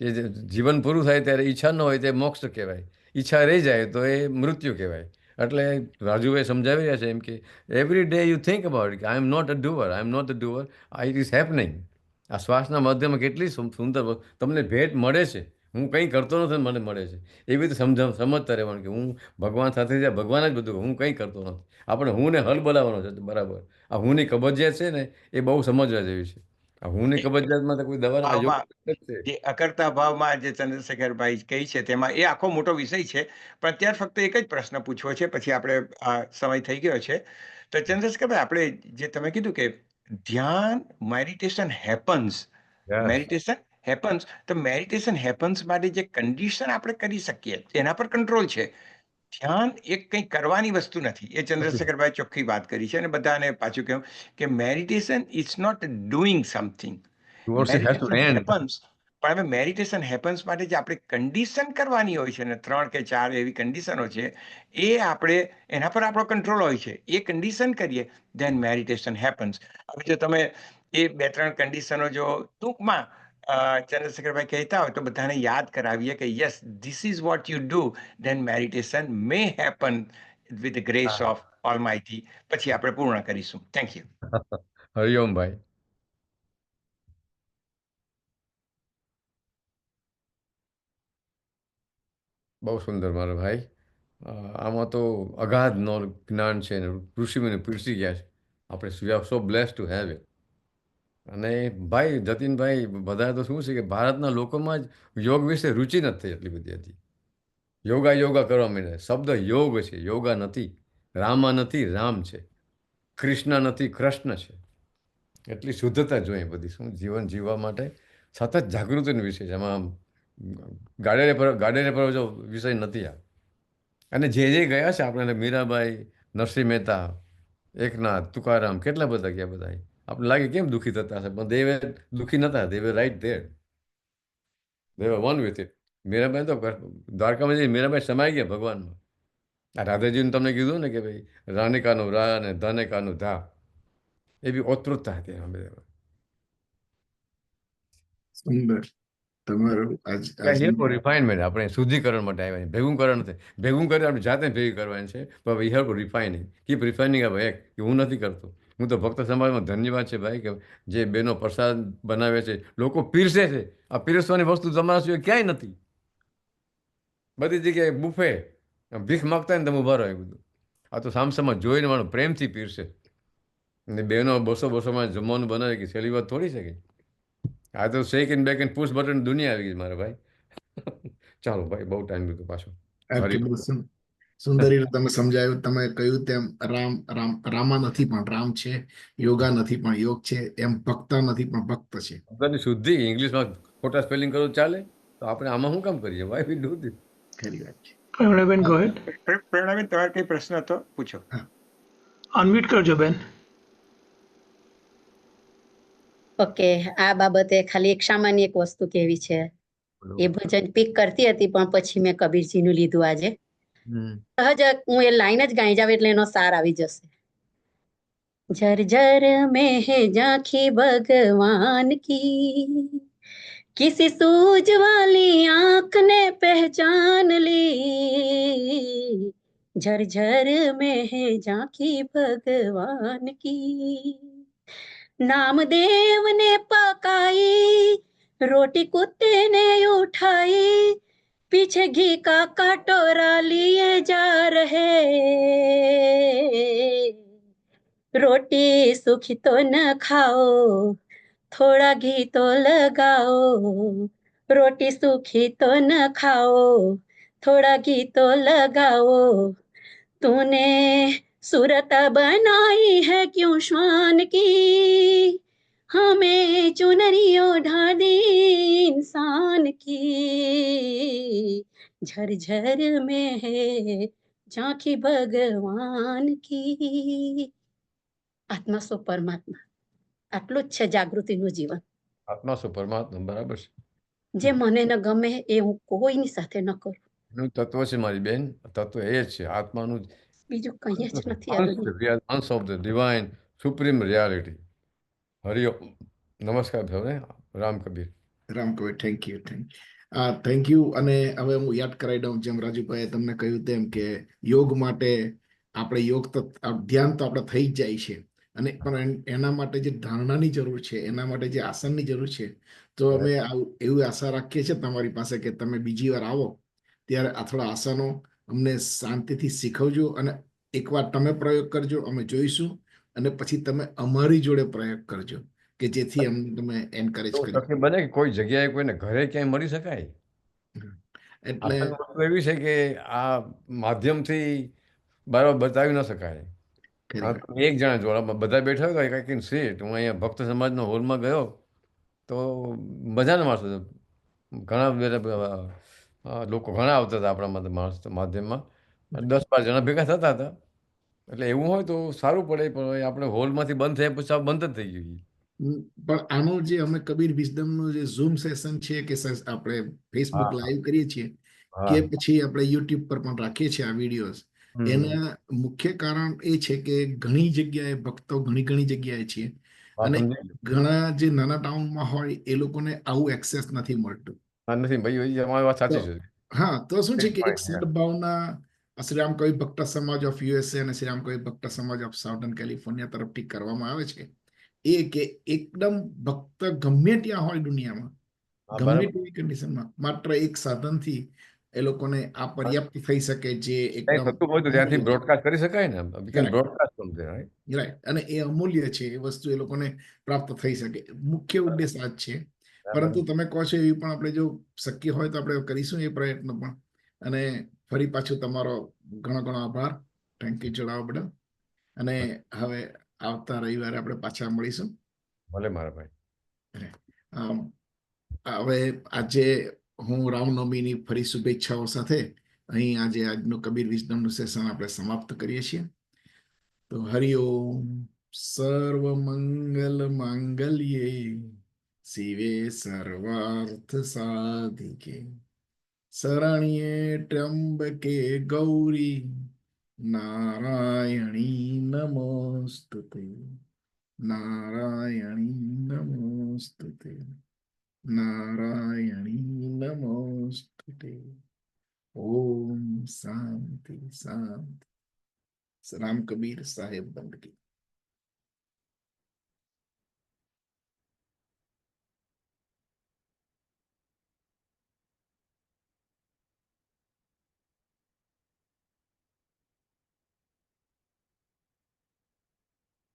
કે જીવન પૂરું થાય ત્યારે ઈચ્છા ન હોય તે મોક્ષ કહેવાય, ઈચ્છા રહી જાય તો એ મૃત્યુ કહેવાય. એટલે રાજુભાઈ સમજાવી રહ્યા છે એમ કે every day you think about કે I am not a doer, I am not a doer, it is happening. આ શ્વાસના માધ્યમમાં કેટલી સુંદર તમને ભેટ મળે છે. હું કંઈ કરતો નથી, મને મળે છે. એવી રીતે સમજતા રહેવાનું કે હું ભગવાન સાથે જ્યાં ભગવાન જ બધું, હું કંઈ કરતો નથી. આપણે હું ને હલ બોલાવવાનો છે, બરાબર. આ હુંની કબજિયાત છે ને એ બહુ સમજવા જેવી છે. આ હુંની કબજિયાતમાં તો કોઈ દવા જે અકર્તા ભાવમાં જે ચંદ્રશેખરભાઈ કહી છે તેમાં એ આખો મોટો વિષય છે. પણ અત્યારે ફક્ત એક જ પ્રશ્ન પૂછવો છે, પછી આપણે આ સમય થઈ ગયો છે. તો ચંદ્રશેખરભાઈ, આપણે જે તમે કીધું કે ધ્યાન, મેડિટેશન હેપન્સ, તો મેડિટેશન હેપન્સ માટે જે કન્ડિશન આપણે કરી શકીએ એના પર કંટ્રોલ છે. ધ્યાન એક કંઈ કરવાની વસ્તુ નથી, એ ચંદ્રશેખરભાઈ ચોખ્ખી વાત કરી છે. અને બધાને પાછું કહ્યું કે meditation is not doing something, meditation happens. પણ હવે મેડિટેશન હેપન્સ માટે જે આપણે કન્ડિશન કરવાની હોય છે ને 3 કે 4 એવી કન્ડિશનો છે, એ આપણે એના પર આપણો કંટ્રોલ હોય છે. એ કન્ડિશન કરીએ ધેન મેડિટેશન હેપન્સ. હવે જો તમે એ 2-3 કન્ડિશનો જો ટૂંકમાં ચંદ્રશેખરભાઈ કહેતા હોય તો બધાને યાદ કરાવીએ કે yes, this is what you do, then meditation may happen with the grace of almighty પછી આપણે પૂર્ણ કરીશું. Thank you. હરિઓમ ભાઈ. બહુ સુંદર મારા ભાઈ. આમાં તો અગાધ જ્ઞાન છે ને ઋષિમુનિ પીરસી ગયા છે. આપણે વી are so blessed to have it. અને ભાઈ જતીનભાઈ બધા તો શું છે કે ભારતના લોકોમાં જ યોગ વિશે રુચિ નથી થઈ એટલી બધી હતી. યોગા કરવા માંડે. શબ્દ યોગ છે, યોગા નથી. રામા નથી, રામ છે. કૃષ્ણ નથી, કૃષ્ણ છે. એટલી શુદ્ધતા જોઈએ બધી શું જીવન જીવવા માટે સતત જાગૃતિનો વિષય છે. એમાં ગાડેરે પર વિષય નથી આ. અને જે ગયા છે આપણે મીરાબાઈ, નરસિંહ મહેતા, એકનાથ, તુકારામ, કેટલા બધા ગયા બધા. આપણે લાગે કેમ દુઃખી થતા હશે, પણ દેવે દુઃખી નતા. દેવે રાઈટ ધેર, દેવે વન વિથ ઇટ. મીરાબાઈ તો દ્વારકામાં જઈને મીરાબાઈ સમાઈ ગયા ભગવાનમાં. આ રાધાજીને તમને કીધું ને કે ભાઈ રાનિકાનું રા અને ધનેકાનું ધા, એ બી ઓતપ્રોતતા હતી એમાં બધા. સુંદર તમારું રિફાઇનમેન્ટ આપણે શુદ્ધિકરણ માટે આવ્યા છે. ભેગું કરવા નથી. ભેગું કરી આપણે જાતે ભેગી કરવાની છે. પણ we have to refining. Keep refining આ ભાઈ કે હું નથી કરતો. હું તો ભક્ત સમાજમાં ધન્યવાદ છે ભાઈ કે જે બેનો પ્રસાદ બનાવે છે, લોકો પીરસે છે. આ પીરસવાની વસ્તુ તમારા સિવાય ક્યાંય નથી. બધી જગ્યાએ બુફે ભીખ માગતા ને તમે ઉભા રહો. બધું આ તો સામસામાં જોઈને માણો પ્રેમથી પીરસે. અને બેનો 200-200 જમવાનું બનાવે કે સહેલી વાત થોડી છે કે. આ તો shake and bake and push button દુનિયા આવી ગઈ મારા ભાઈ. ચાલો ભાઈ, બહુ ટાઈમ લીધો પાછો. સુંદર રીતે તમે સમજાયું. તમે કહ્યું તેમ રામા નથી પણ રામ છે, યોગા નથી પણ યોગ છે, એમ ભક્તા નથી પણ ભક્ત છે. શબ્દની શુદ્ધિ ઇંગ્લિશમાં ખોટા સ્પેલિંગ કરો ચાલે તો આપણે આમાં શું કામ કરીએ? Why we do this? ખરી વાત છે. પ્રેરણાબેન ગો હેડ. પ્રેરણાબેન તમારો કઈ પ્રશ્ન હતો પૂછો. અનમ્યુટ કરજો બેન. ઓકે, આ બાબતે ખાલી એક સામાન્ય એક વસ્તુ કેવી છે. એ ભજન પીક કરતી હતી પણ પછી મેં કબીરજીનું લીધું આજે. સહજ હું એ લાઈન જ ગાઈ જાવ એટલે એનો સાર આવી જશે. झरझर में है झांकी भगवान की, किसी सूझ वाली आंख ने पहचान ली. झरझर में है झांकी भगवान की, नामदेव ने पकाई रोटी कुत्ते ने उठाई, पीछे घी का कटोरा लिए जा रहे. रोटी सूखी तो न खाओ, थोड़ा घी तो लगाओ. रोटी सूखी तो न खाओ, थोड़ा घी तो लगाओ. तूने सूरत बनाई है क्यों श्वान की, हमें चुनरी ओढ़ा दी इंसान की. झरझर में है झांकी भगवान की. આત્મા સો પરમાત્મા, આટલું જ છે જાગૃતિનું જીવન. આત્મા સો પરમાત્મા, બરાબર છે. જે મને ન ગમે એ હું કોઈની સાથે ન કરું. એનું તત્વ છે મારી બેન, તત્વ એ જ છે આત્માનું. બીજું કંઈ જ નથી આ દુનિયામાં. અંશ of the divine supreme reality. Hariom. નમસ્કાર ભાઈ Ram Kabir. Thank you. Thank you. અને હવે હું યાદ કરાવી દઉં, જેમ રાજુભાઈએ તમને કહ્યું તેમ કે યોગ માટે આપણે ધ્યાન તો આપણે થઈ જ જાય છે. અને પણ એના માટે જે ધારણાની જરૂર છે, એના માટે જે આસનની જરૂર છે, તો અમે એવી આશા રાખીએ છીએ તમારી પાસે કે તમે બીજી વાર આવો ત્યારે આ થોડા આસનો અમને શાંતિથી શીખવજો અને એકવાર તમે પ્રયોગ કરજો, અમે જોઈશું, અને પછી તમે અમારી જોડે પ્રયોગ કરજો કે જેથી અમને તમે એન્કરેજ કરી. બને કે કોઈ જગ્યાએ કોઈને ઘરે ક્યાંય મળી શકાય. એટલે એવી છે કે આ માધ્યમથી બરાબર બતાવી ન શકાય. એક જણા જોડે બધા બેઠા હોય તો કંઈક સીટ. હું અહીંયા ભક્ત સમાજનો હોલમાં ગયો તો મજાના માણસો, ઘણા બધા લોકો ઘણા આવતા હતા આપણા માણસ માધ્યમમાં. 10-12 જણા ભેગા થતા હતા. એટલે એવું હોય તો સારું પડે, પણ આપણે હોલમાંથી બંધ થયા પછી બંધ જ થઈ ગયું. પણ આનો જે અમે કબીર વિઝડમનો જે ઝૂમ સેશન છે કે આપણે ફેસબુક લાઈવ કરીએ છીએ કે પછી આપણે યુટ્યુબ પર પણ રાખીએ છીએ આ વિડીયોઝ, એના મુખ્ય કારણ એ છે કે ઘણી જગ્યાએ ભક્તો ઘણી જગ્યાએ છે અને ઘણા જે નાના ટાઉનમાં હોય એ લોકોને આવું એક્સેસ નથી મળતું. નથી ભાઈ, અમારી વાત સાચી છે. હા, તો શું છે કે એક સદભાવના શ્રીરામ કવિ ભક્ત સમાજ ઓફ યુએસએ અને શ્રીરામ કવિ ભક્ત સમાજ ઓફ સાઉથર્ન કેલિફોર્નિયા તરફથી કરવામાં આવે છે એ કે એકદમ ભક્ત ગમે ત્યાં હોય દુનિયામાં, હા, ગમે બરાબર. તેવી કન્ડિશનમાં માત્ર એક સાધનથી એ લોકોને આ પર્યાપ્ત થઈ શકે જે કંઈ એકદમ થતું હોય તો ત્યાંથી બ્રોડકાસ્ટ કરી શકાય ને. We can Correct. broadcast from there, right? Right, અને એ અમૂલ્ય છે, એ વસ્તુ એ લોકોને પ્રાપ્ત થઈ શકે, મુખ્ય ઉદ્દેશ આ જ છે. હા, પરંતુ બરાબર. તમે કહો છો એવી પણ આપણે જો શક્ય હોય તો આપણે કરીશું એ પ્રયત્ન પણ. અને ફરી પાછું તમારો ઘણો ઘણો આભાર, થેન્ક યુ જણાવવા બદલ. અને હવે આવતા રવિવારે આપણે પાછા મળીશું. ભલે મારા ભાઈ. અમ, હવે આજે હું રામનવમીની ફરી શુભેચ્છાઓ સાથે અહીં આજે આજનું કબીર વિઝડમનું સેશન આપણે સમાપ્ત કરીએ છીએ. તો હરિઓમ. સર્વ મંગલ માંગલ્યે શિવે સર્વાર્થ સાધિકે શરણ્યે ત્ર્યંબકે ગૌરી નારાયણી નમોસ્તુતે. નારાયણી નમોસ્તુતે. નારાયણી નમોસ્તુતે. ઓમ શાંતિ શાંતિ. રામ કબીર સાહેબ બંદગી.